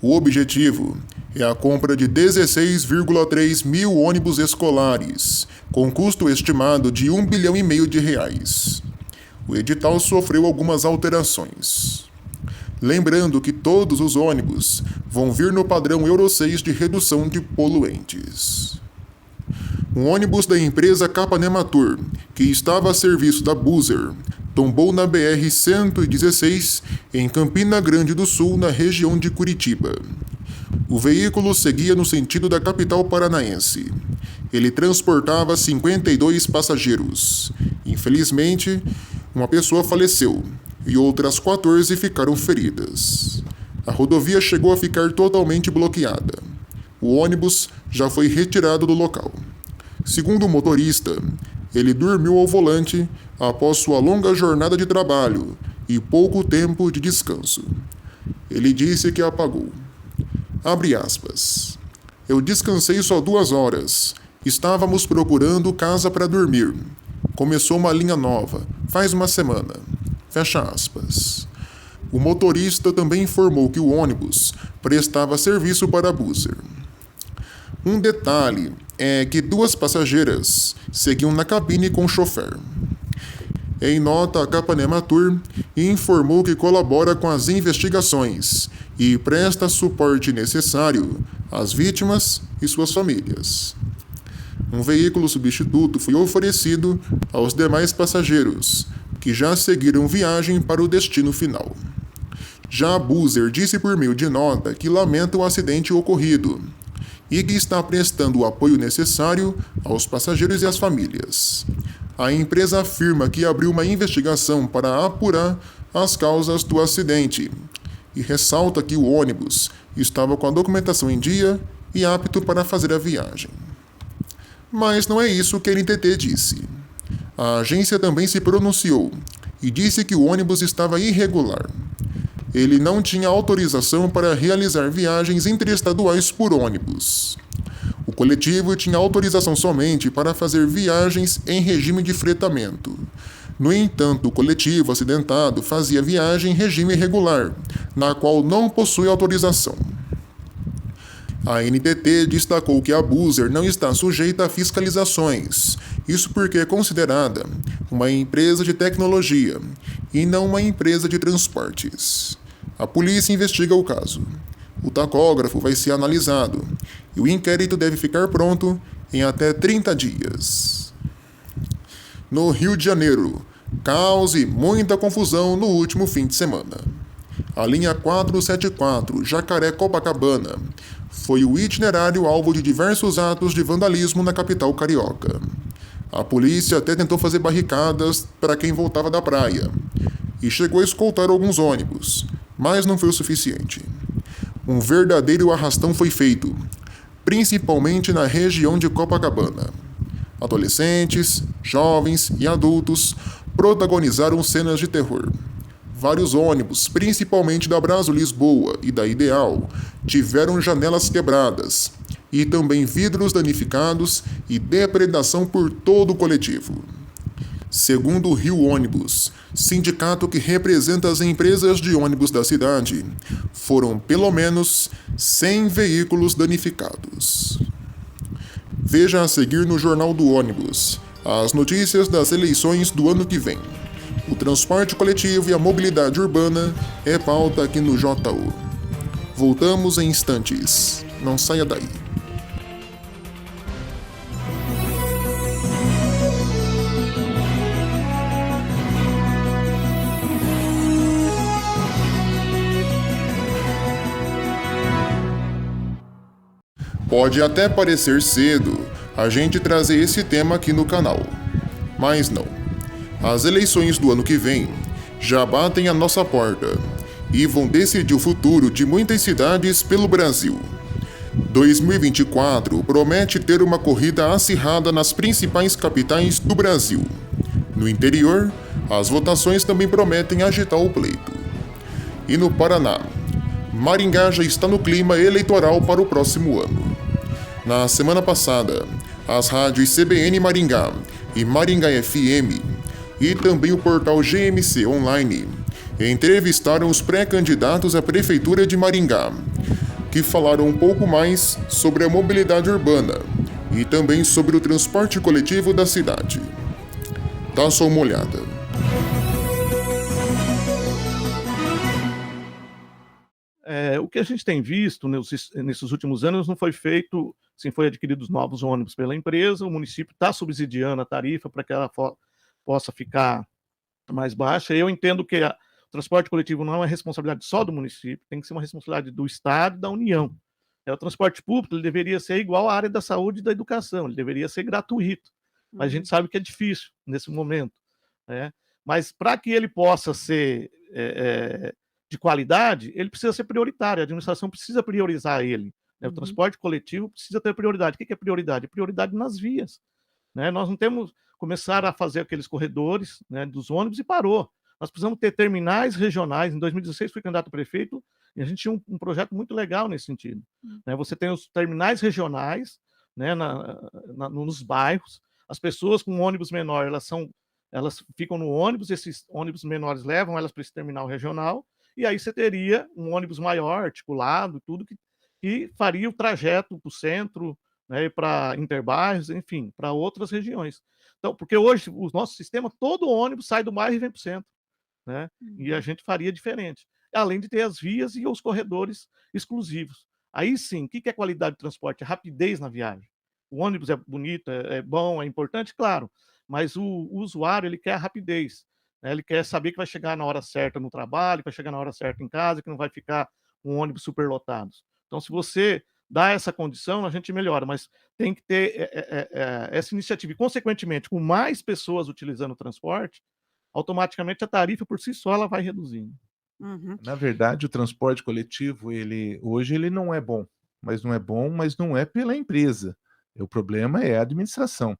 O objetivo é a compra de 16,3 mil ônibus escolares, com custo estimado de R$1,5 bilhão. O edital sofreu algumas alterações. Lembrando que todos os ônibus vão vir no padrão Euro 6 de redução de poluentes. Um ônibus da empresa Capanematur, que estava a serviço da Buser, tombou na BR-116 em Campina Grande do Sul, na região de Curitiba. O veículo seguia no sentido da capital paranaense. Ele transportava 52 passageiros. Infelizmente, uma pessoa faleceu e outras 14 ficaram feridas. A rodovia chegou a ficar totalmente bloqueada. O ônibus já foi retirado do local. Segundo o motorista, ele dormiu ao volante após sua longa jornada de trabalho e pouco tempo de descanso. Ele disse que apagou. Abre aspas. Eu descansei só 2 horas. Estávamos procurando casa para dormir. Começou uma linha nova, faz uma semana. Fecha aspas. O motorista também informou que o ônibus prestava serviço para Buser. Um detalhe é que 2 passageiras seguiam na cabine com o chofer. Em nota, a Capanema Tour informou que colabora com as investigações e presta suporte necessário às vítimas e suas famílias. Um veículo substituto foi oferecido aos demais passageiros, que já seguiram viagem para o destino final. Já Buser disse por meio de nota que lamenta o acidente ocorrido e que está prestando o apoio necessário aos passageiros e às famílias. A empresa afirma que abriu uma investigação para apurar as causas do acidente e ressalta que o ônibus estava com a documentação em dia e apto para fazer a viagem. Mas não é isso que a NTT disse. A agência também se pronunciou e disse que o ônibus estava irregular. Ele não tinha autorização para realizar viagens interestaduais por ônibus. O coletivo tinha autorização somente para fazer viagens em regime de fretamento. No entanto, o coletivo acidentado fazia viagem em regime regular, na qual não possui autorização. A NTT destacou que a Buser não está sujeita a fiscalizações, isso porque é considerada uma empresa de tecnologia e não uma empresa de transportes. A polícia investiga o caso. O tacógrafo vai ser analisado e o inquérito deve ficar pronto em até 30 dias. No Rio de Janeiro, caos e muita confusão no último fim de semana. A linha 474 Jacaré-Copacabana foi o itinerário alvo de diversos atos de vandalismo na capital carioca. A polícia até tentou fazer barricadas para quem voltava da praia e chegou a escoltar alguns ônibus, mas não foi o suficiente. Um verdadeiro arrastão foi feito, principalmente na região de Copacabana. Adolescentes, jovens e adultos protagonizaram cenas de terror. Vários ônibus, principalmente da Brasil Lisboa e da Ideal, tiveram janelas quebradas e também vidros danificados e depredação por todo o coletivo. Segundo o Rio Ônibus, sindicato que representa as empresas de ônibus da cidade, foram pelo menos 100 veículos danificados. Veja a seguir no Jornal do Ônibus as notícias das eleições do ano que vem. O transporte coletivo e a mobilidade urbana é pauta aqui no JU. Voltamos em instantes. Não saia daí. Pode até parecer cedo a gente trazer esse tema aqui no canal, mas não. As eleições do ano que vem já batem a nossa porta e vão decidir o futuro de muitas cidades pelo Brasil. 2024 promete ter uma corrida acirrada nas principais capitais do Brasil. No interior, as votações também prometem agitar o pleito. E no Paraná, Maringá já está no clima eleitoral para o próximo ano. Na semana passada, as rádios CBN Maringá e Maringá FM e também o portal GMC Online entrevistaram os pré-candidatos à Prefeitura de Maringá, que falaram um pouco mais sobre a mobilidade urbana e também sobre o transporte coletivo da cidade. Dá só uma olhada. O que a gente tem visto nesses últimos anos não foi feito, sim, foi adquiridos novos ônibus pela empresa, o município está subsidiando a tarifa para que ela possa ficar mais baixa. Eu entendo que o transporte coletivo não é uma responsabilidade só do município, tem que ser uma responsabilidade do Estado e da União. O transporte público ele deveria ser igual à área da saúde e da educação, ele deveria ser gratuito, mas a gente sabe que é difícil nesse momento, né? Mas para que ele possa ser de qualidade, ele precisa ser prioritário, a administração precisa priorizar ele, né? O transporte coletivo precisa ter prioridade. O que é prioridade? Prioridade nas vias, né? Nós não temos começaram a fazer aqueles corredores, né, dos ônibus e parou. Nós precisamos ter terminais regionais. Em 2016 fui candidato a prefeito e a gente tinha um projeto muito legal nesse sentido. Né? Você tem os terminais regionais, né, nos bairros. As pessoas com ônibus menor, elas ficam no ônibus, esses ônibus menores levam elas para esse terminal regional, e aí você teria um ônibus maior, articulado, tudo que faria o trajeto para o centro, né, para interbairros, enfim, para outras regiões. Então, porque hoje o nosso sistema, todo ônibus sai do bairro e vem para o centro, né? E a gente faria diferente. Além de ter as vias e os corredores exclusivos. Aí sim, o que é qualidade de transporte? É rapidez na viagem. O ônibus é bonito, é bom, é importante, claro, mas o usuário ele quer a rapidez, né? Ele quer saber que vai chegar na hora certa no trabalho, que vai chegar na hora certa em casa, que não vai ficar um ônibus superlotado. Então, se você dá essa condição, a gente melhora, mas tem que ter essa iniciativa. E, consequentemente, com mais pessoas utilizando o transporte, automaticamente a tarifa por si só ela vai reduzindo. Na verdade, o transporte coletivo, hoje ele não é bom, mas não é pela empresa. O problema é a administração.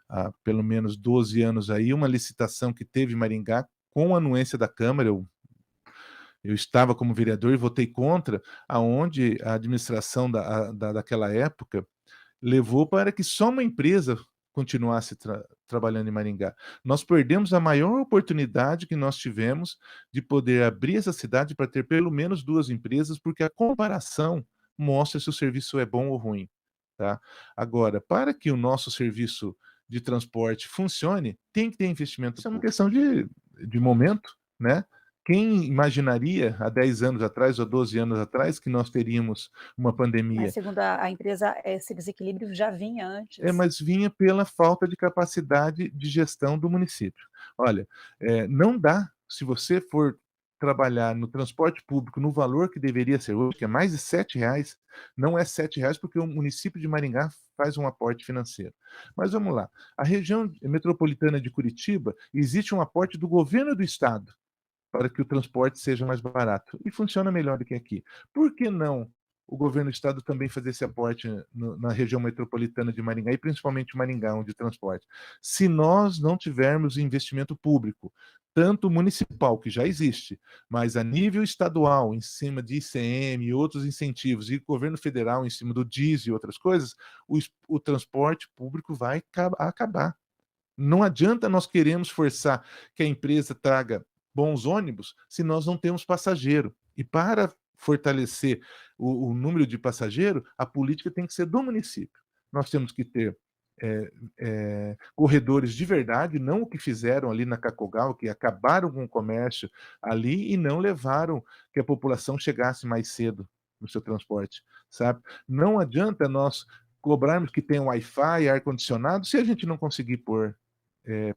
Há pelo menos 12 anos aí, uma licitação que teve em Maringá com a anuência da Câmara, eu estava como vereador e votei contra, aonde a administração daquela época levou para que só uma empresa continuasse trabalhando em Maringá. Nós perdemos a maior oportunidade que nós tivemos de poder abrir essa cidade para ter pelo menos 2 empresas, porque a comparação mostra se o serviço é bom ou ruim, tá? Agora, para que o nosso serviço de transporte funcione, tem que ter investimento. Isso é uma questão de momento, né? Quem imaginaria há 10 anos atrás ou 12 anos atrás que nós teríamos uma pandemia? Mas segundo a empresa, esse desequilíbrio já vinha antes. Mas vinha pela falta de capacidade de gestão do município. Olha, não dá, se você for trabalhar no transporte público no valor que deveria ser hoje, que é mais de R$7, não é R$7 porque o município de Maringá faz um aporte financeiro. Mas vamos lá, a região metropolitana de Curitiba, existe um aporte do governo do estado para que o transporte seja mais barato. E funciona melhor do que aqui. Por que não o governo do estado também fazer esse aporte na região metropolitana de Maringá, e principalmente Maringá, onde transporte? Se nós não tivermos investimento público, tanto municipal, que já existe, mas a nível estadual, em cima de ICM e outros incentivos, e governo federal em cima do diesel e outras coisas, o transporte público vai acabar. Não adianta nós queremos forçar que a empresa traga bons ônibus se nós não temos passageiro. E para fortalecer o número de passageiro, a política tem que ser do município. Nós temos que ter corredores de verdade, não o que fizeram ali na Cacogal, que acabaram com o comércio ali e não levaram que a população chegasse mais cedo no seu transporte, sabe? Não adianta nós cobrarmos que tenha Wi-Fi, ar-condicionado, se a gente não conseguir pôr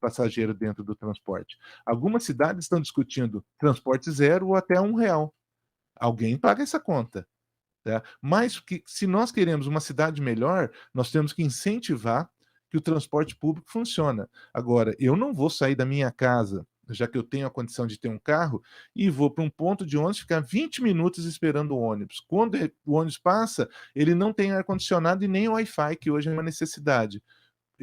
passageiro dentro do transporte. Algumas cidades estão discutindo transporte zero ou até R$1. Alguém paga essa conta. Tá? Mas se nós queremos uma cidade melhor, nós temos que incentivar que o transporte público funcione. Agora, eu não vou sair da minha casa, já que eu tenho a condição de ter um carro, e vou para um ponto de ônibus ficar 20 minutos esperando o ônibus. Quando o ônibus passa, ele não tem ar-condicionado e nem Wi-Fi, que hoje é uma necessidade.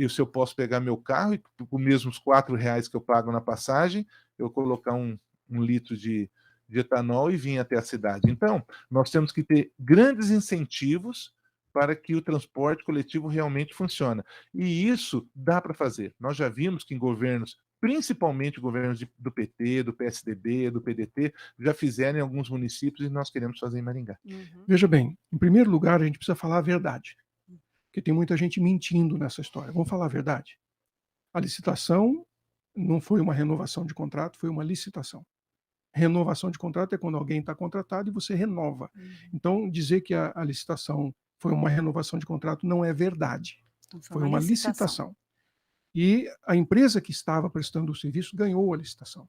Se eu posso pegar meu carro e com os mesmos R$4 que eu pago na passagem, eu colocar um litro de etanol e vir até a cidade. Então, nós temos que ter grandes incentivos para que o transporte coletivo realmente funcione. E isso dá para fazer. Nós já vimos que em governos, principalmente governos do PT, do PSDB, do PDT, já fizeram em alguns municípios e nós queremos fazer em Maringá. Veja bem, em primeiro lugar, a gente precisa falar a verdade. Porque tem muita gente mentindo nessa história. Vamos falar a verdade. A licitação não foi uma renovação de contrato, foi uma licitação. Renovação de contrato é quando alguém está contratado e você renova. Então, dizer que a licitação foi uma renovação de contrato não é verdade. Então, foi uma licitação. E a empresa que estava prestando o serviço ganhou a licitação.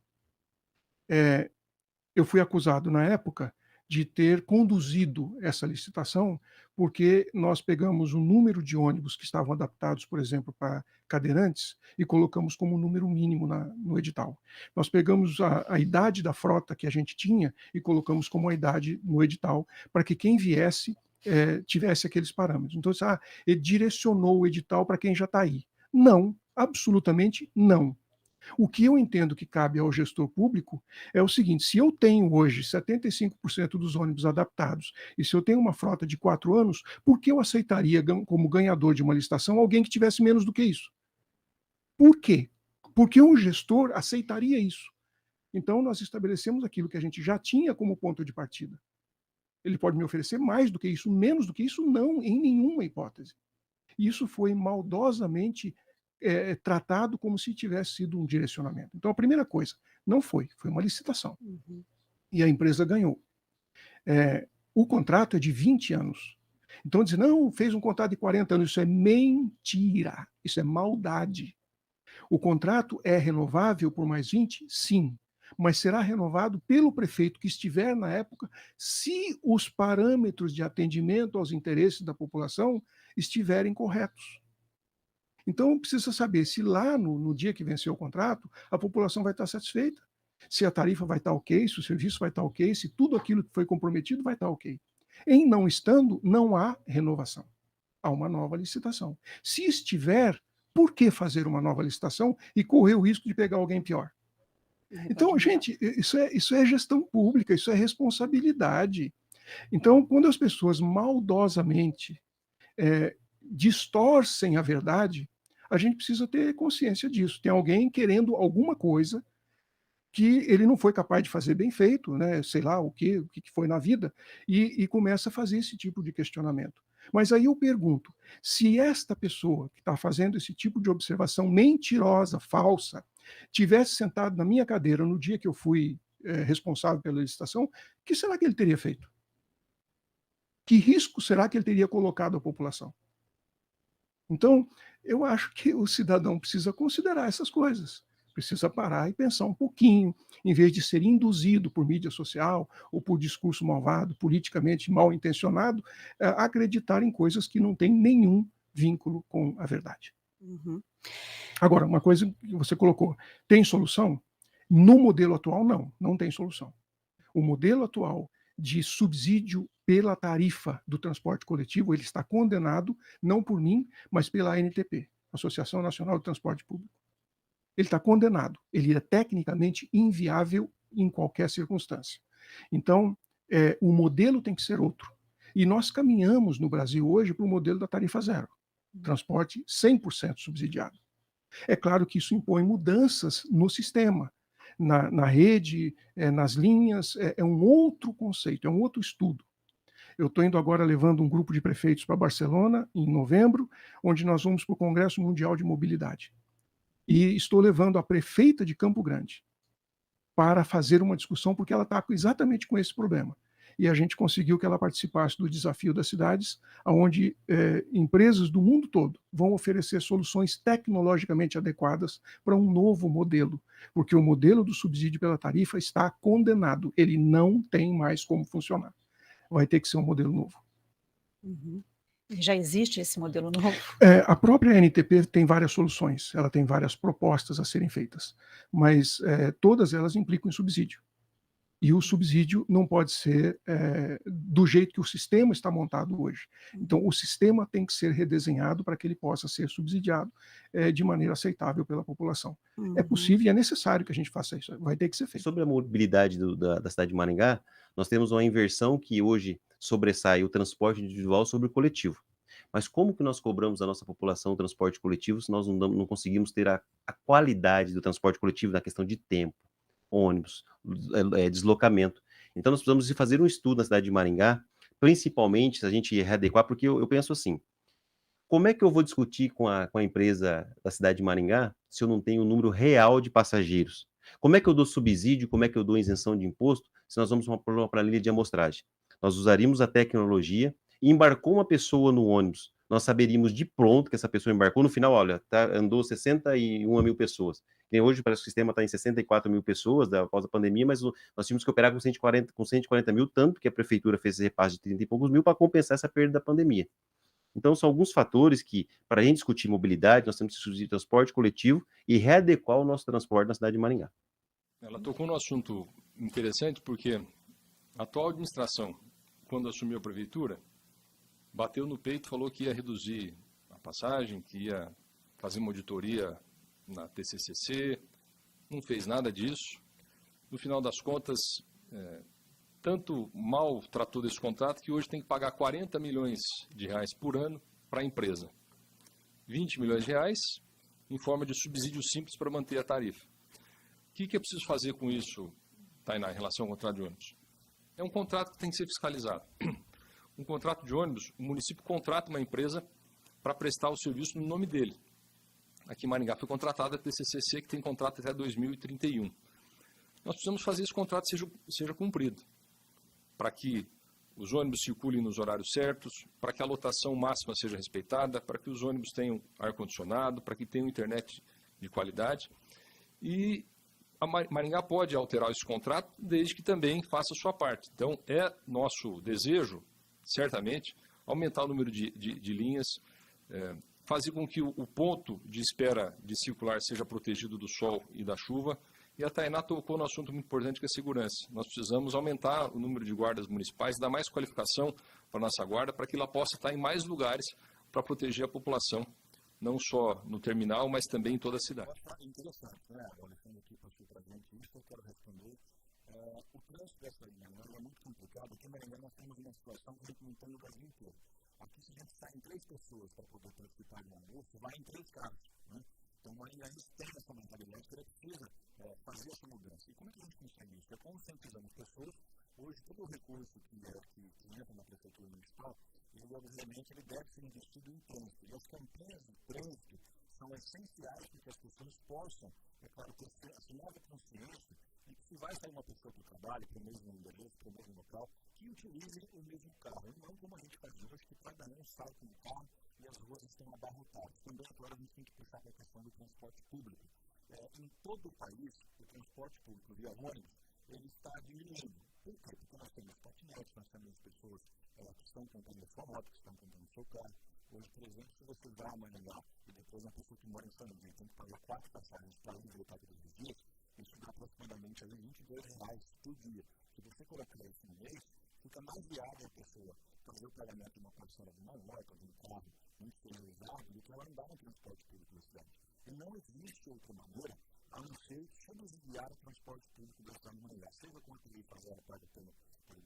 Eu fui acusado na época de ter conduzido essa licitação, porque nós pegamos o número de ônibus que estavam adaptados, por exemplo, para cadeirantes, e colocamos como número mínimo no edital. Nós pegamos a idade da frota que a gente tinha e colocamos como a idade no edital, para que quem viesse tivesse aqueles parâmetros. Então, ele direcionou o edital para quem já está aí. Não, Absolutamente não. O que eu entendo que cabe ao gestor público é o seguinte: se eu tenho hoje 75% dos ônibus adaptados e se eu tenho uma frota de 4 anos, por que eu aceitaria como ganhador de uma licitação alguém que tivesse menos do que isso? Por quê? Porque um gestor aceitaria isso. Então, nós estabelecemos aquilo que a gente já tinha como ponto de partida. Ele pode me oferecer mais do que isso, menos do que isso? Não, em nenhuma hipótese. Isso foi maldosamente tratado como se tivesse sido um direcionamento. Então, a primeira coisa, não foi uma licitação. Uhum. E a empresa ganhou. O contrato é de 20 anos. Então, dizer, não, fez um contrato de 40 anos, isso é mentira, isso é maldade. O contrato é renovável por mais 20? Sim. Mas será renovado pelo prefeito que estiver na época, se os parâmetros de atendimento aos interesses da população estiverem corretos. Então, precisa saber se lá no dia que venceu o contrato, a população vai estar satisfeita, se a tarifa vai estar ok, se o serviço vai estar ok, se tudo aquilo que foi comprometido vai estar ok. Em não estando, não há renovação. Há uma nova licitação. Se estiver, por que fazer uma nova licitação e correr o risco de pegar alguém pior? Então, gente, isso é gestão pública, isso é responsabilidade. Então, quando as pessoas maldosamente distorcem a verdade, a gente precisa ter consciência disso. Tem alguém querendo alguma coisa que ele não foi capaz de fazer bem feito, né? Sei lá o que foi na vida, e começa a fazer esse tipo de questionamento. Mas aí eu pergunto, se esta pessoa que está fazendo esse tipo de observação mentirosa, falsa, tivesse sentado na minha cadeira no dia que eu fui responsável pela licitação, o que será que ele teria feito? Que risco será que ele teria colocado à população? Então, eu acho que o cidadão precisa considerar essas coisas. Precisa parar e pensar um pouquinho, em vez de ser induzido por mídia social ou por discurso malvado, politicamente mal intencionado, a acreditar em coisas que não têm nenhum vínculo com a verdade. Uhum. Agora, uma coisa que você colocou, tem solução? No modelo atual, não tem solução. O modelo atual de subsídio pela tarifa do transporte coletivo, ele está condenado, não por mim, mas pela ANTP, Associação Nacional de Transporte Público. Ele está condenado. Ele é tecnicamente inviável em qualquer circunstância. Então, o modelo tem que ser outro. E nós caminhamos no Brasil hoje para o modelo da tarifa zero. Transporte 100% subsidiado. É claro que isso impõe mudanças no sistema, na rede, nas linhas, é um outro conceito, é um outro estudo. Eu estou indo agora levando um grupo de prefeitos para Barcelona, em novembro, onde nós vamos para o Congresso Mundial de Mobilidade. E estou levando a prefeita de Campo Grande para fazer uma discussão, porque ela está exatamente com esse problema. E a gente conseguiu que ela participasse do Desafio das Cidades, onde empresas do mundo todo vão oferecer soluções tecnologicamente adequadas para um novo modelo, porque o modelo do subsídio pela tarifa está condenado, ele não tem mais como funcionar. Vai ter que ser um modelo novo. Uhum. Já existe esse modelo novo? A própria ANTP tem várias soluções, ela tem várias propostas a serem feitas, mas todas elas implicam em subsídio. E o subsídio não pode ser do jeito que o sistema está montado hoje. Então, o sistema tem que ser redesenhado para que ele possa ser subsidiado de maneira aceitável pela população. Uhum. É possível e é necessário que a gente faça isso, vai ter que ser feito. Sobre a mobilidade da cidade de Maringá, nós temos uma inversão que hoje sobressai o transporte individual sobre o coletivo. Mas como que nós cobramos a nossa população o transporte coletivo se nós não conseguimos ter a qualidade do transporte coletivo na questão de tempo, ônibus, deslocamento? Então nós precisamos de fazer um estudo na cidade de Maringá, principalmente se a gente readequar, porque eu penso assim, como é que eu vou discutir com a empresa da cidade de Maringá se eu não tenho o número real de passageiros? Como é que eu dou subsídio, como é que eu dou isenção de imposto se nós vamos para uma planilha de amostragem? Nós usaríamos a tecnologia e embarcou uma pessoa no ônibus, nós saberíamos de pronto que essa pessoa embarcou, no final, olha, andou 61 mil pessoas. E hoje parece que o sistema está em 64 mil pessoas após a pandemia, mas nós tínhamos que operar com 140 mil, tanto que a prefeitura fez esse repasse de 30 e poucos mil para compensar essa perda da pandemia. Então, são alguns fatores que, para a gente discutir mobilidade, nós temos que discutir transporte coletivo e readequar o nosso transporte na cidade de Maringá. Ela tocou num assunto interessante, porque a atual administração, quando assumiu a prefeitura, bateu no peito e falou que ia reduzir a passagem, que ia fazer uma auditoria na TCCC, não fez nada disso. No final das contas, tanto mal tratou desse contrato que hoje tem que pagar 40 milhões de reais por ano para a empresa. 20 milhões de reais em forma de subsídio simples para manter a tarifa. O que é preciso fazer com isso, Tainá, em relação ao contrato de ônibus? É um contrato que tem que ser fiscalizado. Um contrato de ônibus, o município contrata uma empresa para prestar o serviço no nome dele. Aqui em Maringá foi contratada a TCCC, que tem contrato até 2031. Nós precisamos fazer esse contrato seja cumprido, para que os ônibus circulem nos horários certos, para que a lotação máxima seja respeitada, para que os ônibus tenham ar-condicionado, para que tenham internet de qualidade. E a Maringá pode alterar esse contrato, desde que também faça a sua parte. Então, é nosso desejo, certamente, aumentar o número de linhas, fazer com que o ponto de espera de circular seja protegido do sol e da chuva. E a Tainá tocou no assunto muito importante, que é a segurança. Nós precisamos aumentar o número de guardas municipais, dar mais qualificação para a nossa guarda, para que ela possa estar em mais lugares para proteger a população, não só no terminal, mas também em toda a cidade. Interessante, né? O Alexandre aqui passou para a gente isso, eu quero responder. O trânsito dessa linha é muito complicado, porque em Maringá nós temos uma situação que a gente não tem no Brasil inteiro. Aqui, se a gente sai em 3 pessoas para poder transitar de almoço, vai em 3 carros, né? Então, Maringá tem essa mentalidade que ela precisa fazer essa mudança. E como é que a gente consegue isso? É conscientizando as pessoas. Hoje, todo o recurso que entra na prefeitura municipal, ele, obviamente, ele deve ser investido em trânsito. E as campanhas de trânsito são essenciais para que as pessoas possam, ter essa nova consciência de que se vai sair uma pessoa para o trabalho, para o mesmo endereço, para o mesmo local, que utilize o mesmo carro. E não como a gente faz hoje, que cada um sai com o carro e as ruas estão abarrotadas. Também agora a gente tem que puxar para a questão do transporte público. Em todo o país, o transporte público via ônibus, ele está diminuindo. Por quê? Porque nós temos patinetes, nós temos pessoas que estão comprando sua moto, que estão comprando seu carro. Hoje, por exemplo, se você vai a Maringá e depois uma pessoa que mora em São Luís tem que pagar 4 passagens para ir e voltar todos os dias, isso dá aproximadamente ali R$22 por dia. Se você colocar isso no mês, fica mais viável a pessoa fazer o pagamento de uma parcela de uma moto, de um carro muito especializado, do que ela andar no transporte público da cidade. E não existe outra maneira a não ser subsidiar o transporte público da cidade de Maringá, seja com a TV Fazenda paga pelo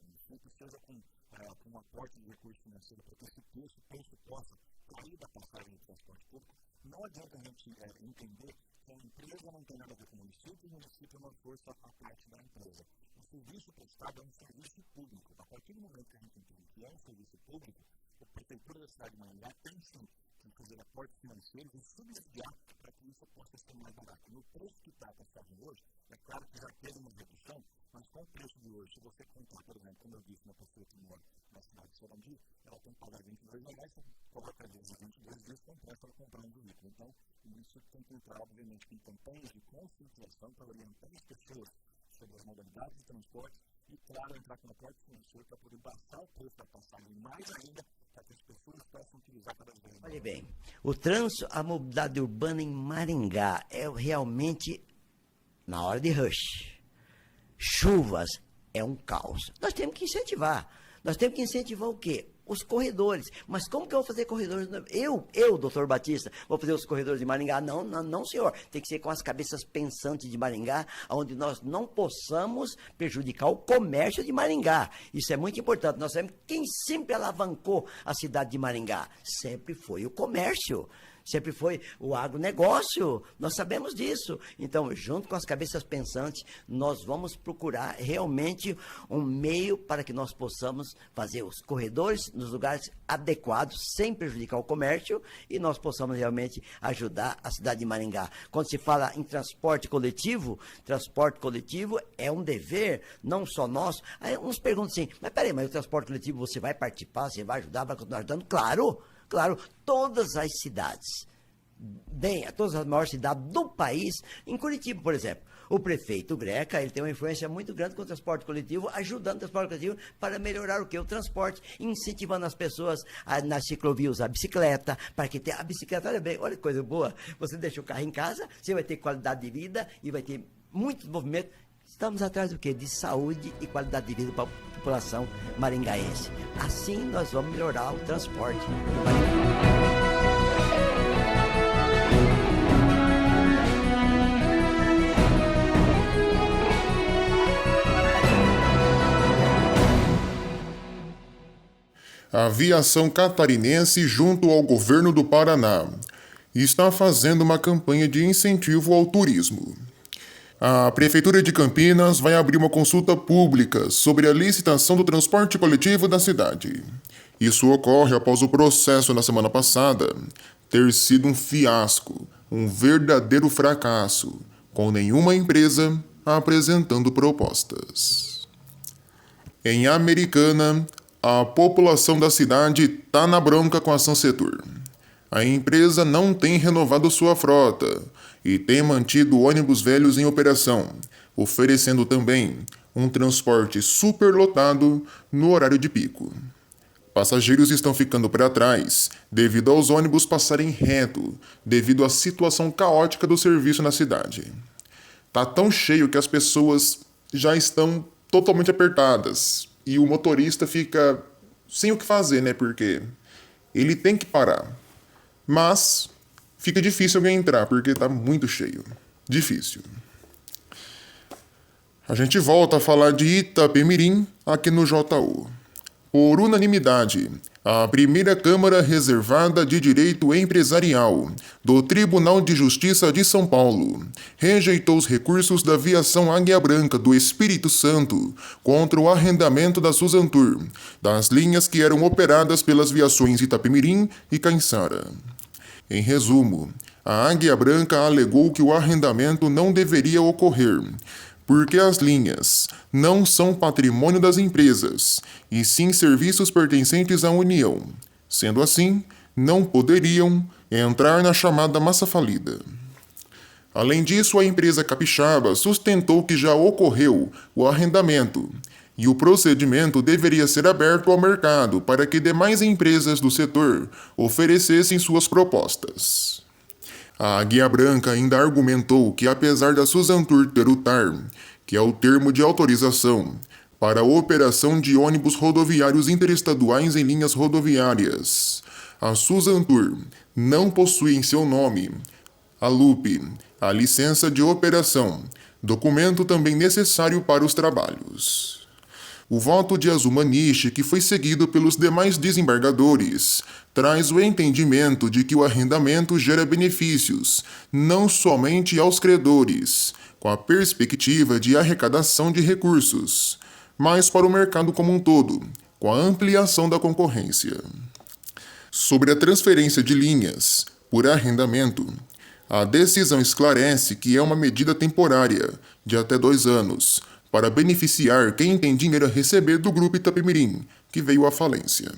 município, seja com um aporte de recurso financeiro para que esse preço possa cair da passagem do transporte público. Não adianta a gente entender que a empresa não tem nada a ver com o município e o município é uma força à parte da empresa. O serviço prestado é um serviço público. A partir do momento que a gente entende que é um serviço público, a Prefeitura da cidade de Maringá tem sim que fazer aportes financeiros e subsidiar para que isso possa ser mais barato. No preço que está a passagem hoje, é claro que já teve uma redução, mas com o preço de hoje, se você comprar, por exemplo, como eu disse, uma pessoa que mora na cidade de Sarandi, ela tem que pagar R$22, você coloca vezes 22 dias, compensa ela comprar um veículo. Então, isso tem que entrar, obviamente, em campanhas de conscientização para orientar as pessoas sobre as modalidades de transporte e, claro, entrar com aporte financeiro para poder baixar o preço da passagem mais ainda, para que as pessoas possam utilizar cada vez mais. Olha bem, o trânsito, a mobilidade urbana em Maringá é realmente na hora de rush. Chuvas é um caos. Nós temos que incentivar. Nós temos que incentivar o quê? Os corredores. Mas como que eu vou fazer corredores? Eu, doutor Batista, vou fazer os corredores de Maringá? Não, senhor. Tem que ser com as cabeças pensantes de Maringá, onde nós não possamos prejudicar o comércio de Maringá. Isso é muito importante. Nós sabemos quem sempre alavancou a cidade de Maringá. Sempre foi o comércio. Sempre foi o agronegócio, nós sabemos disso. Então, junto com as cabeças pensantes, nós vamos procurar realmente um meio para que nós possamos fazer os corredores nos lugares adequados, sem prejudicar o comércio, e nós possamos realmente ajudar a cidade de Maringá. Quando se fala em transporte coletivo é um dever, não só nosso. Aí uns perguntam assim, mas peraí, mas o transporte coletivo você vai participar, você vai ajudar, vai continuar ajudando? Claro, todas as cidades, todas as maiores cidades do país, em Curitiba, por exemplo, o prefeito Greca, ele tem uma influência muito grande com o transporte coletivo, ajudando o transporte coletivo para melhorar o quê? O transporte, incentivando as pessoas nas ciclovias a bicicleta, para que tenha a bicicleta, olha que coisa boa, você deixa o carro em casa, você vai ter qualidade de vida e vai ter muito movimento. Estamos atrás do quê? De saúde e qualidade de vida para a população maringaense. Assim nós vamos melhorar o transporte do Maringá. a aviação catarinense, junto ao governo do Paraná, está fazendo uma campanha de incentivo ao turismo. A Prefeitura de Campinas vai abrir uma consulta pública sobre a licitação do transporte coletivo da cidade. Isso ocorre após o processo na semana passada ter sido um fiasco, um verdadeiro fracasso, com nenhuma empresa apresentando propostas. Em Americana, a população da cidade tá na bronca com a Sansetur. A empresa não tem renovado sua frota e tem mantido ônibus velhos em operação, oferecendo também um transporte superlotado no horário de pico. Passageiros estão ficando para trás devido aos ônibus passarem reto, devido à situação caótica do serviço na cidade. Tá tão cheio que as pessoas já estão totalmente apertadas e o motorista fica sem o que fazer, né? Porque ele tem que parar. Mas fica difícil alguém entrar porque tá muito cheio. Difícil. A gente volta a falar de Itapemirim aqui no JU. Por unanimidade, a primeira Câmara Reservada de Direito Empresarial do Tribunal de Justiça de São Paulo rejeitou os recursos da Aviação Águia Branca do Espírito Santo contra o arrendamento da Suzantur, das linhas que eram operadas pelas viações Itapemirim e Caiçara. Em resumo, a Águia Branca alegou que o arrendamento não deveria ocorrer, porque as linhas não são patrimônio das empresas, e sim serviços pertencentes à União. Sendo assim, não poderiam entrar na chamada massa falida. Além disso, a empresa capixaba sustentou que já ocorreu o arrendamento, e o procedimento deveria ser aberto ao mercado para que demais empresas do setor oferecessem suas propostas. A Águia Branca ainda argumentou que, apesar da Suzantur ter o TAR, que é o termo de autorização para a operação de ônibus rodoviários interestaduais em linhas rodoviárias, a Suzantur não possui em seu nome a LUP, a licença de operação, documento também necessário para os trabalhos. O voto de Azumaniche, que foi seguido pelos demais desembargadores, traz o entendimento de que o arrendamento gera benefícios, não somente aos credores, com a perspectiva de arrecadação de recursos, mas para o mercado como um todo, com a ampliação da concorrência. Sobre a transferência de linhas por arrendamento, a decisão esclarece que é uma medida temporária, de até 2 anos, para beneficiar quem tem dinheiro a receber do Grupo Itapemirim, que veio à falência.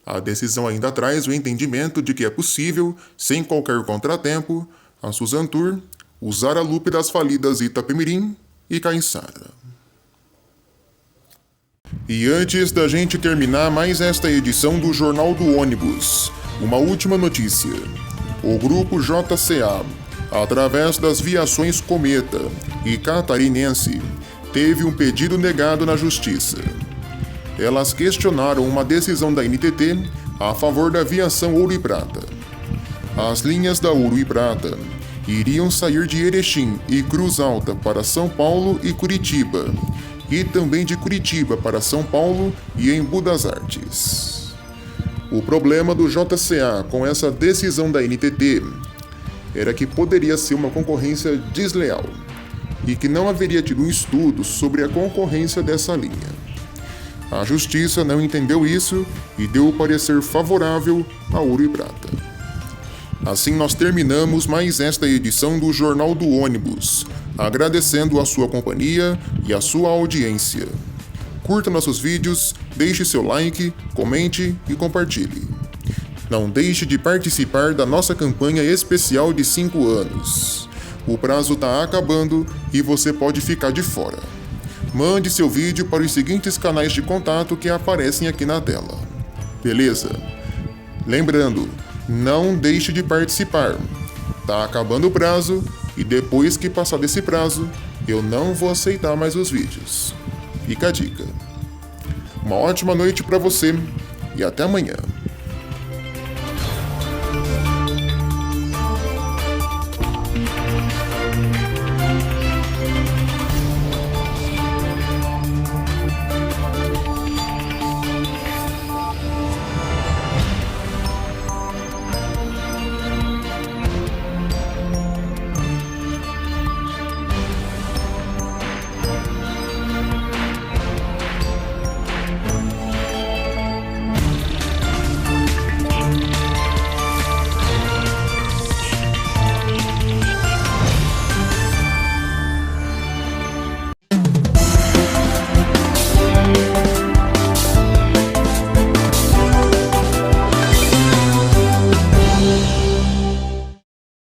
A decisão ainda traz o entendimento de que é possível, sem qualquer contratempo, a Suzantur usar a LUP das falidas Itapemirim e Caiçara. E antes da gente terminar mais esta edição do Jornal do Ônibus, uma última notícia. O Grupo JCA, através das viações Cometa e Catarinense, teve um pedido negado na Justiça. Elas questionaram uma decisão da NTT a favor da aviação Ouro e Prata. As linhas da Ouro e Prata iriam sair de Erechim e Cruz Alta para São Paulo e Curitiba, e também de Curitiba para São Paulo e Embu das Artes. O problema do JCA com essa decisão da NTT era que poderia ser uma concorrência desleal e que não haveria tido um estudo sobre a concorrência dessa linha. A Justiça não entendeu isso e deu o parecer favorável a Ouro e Prata. Assim nós terminamos mais esta edição do Jornal do Ônibus, agradecendo a sua companhia e a sua audiência. Curta nossos vídeos, deixe seu like, comente e compartilhe. Não deixe de participar da nossa campanha especial de 5 anos. O prazo está acabando e você pode ficar de fora. Mande seu vídeo para os seguintes canais de contato que aparecem aqui na tela. Beleza? Lembrando, não deixe de participar. Tá acabando o prazo e depois que passar desse prazo, eu não vou aceitar mais os vídeos. Fica a dica. Uma ótima noite para você e até amanhã.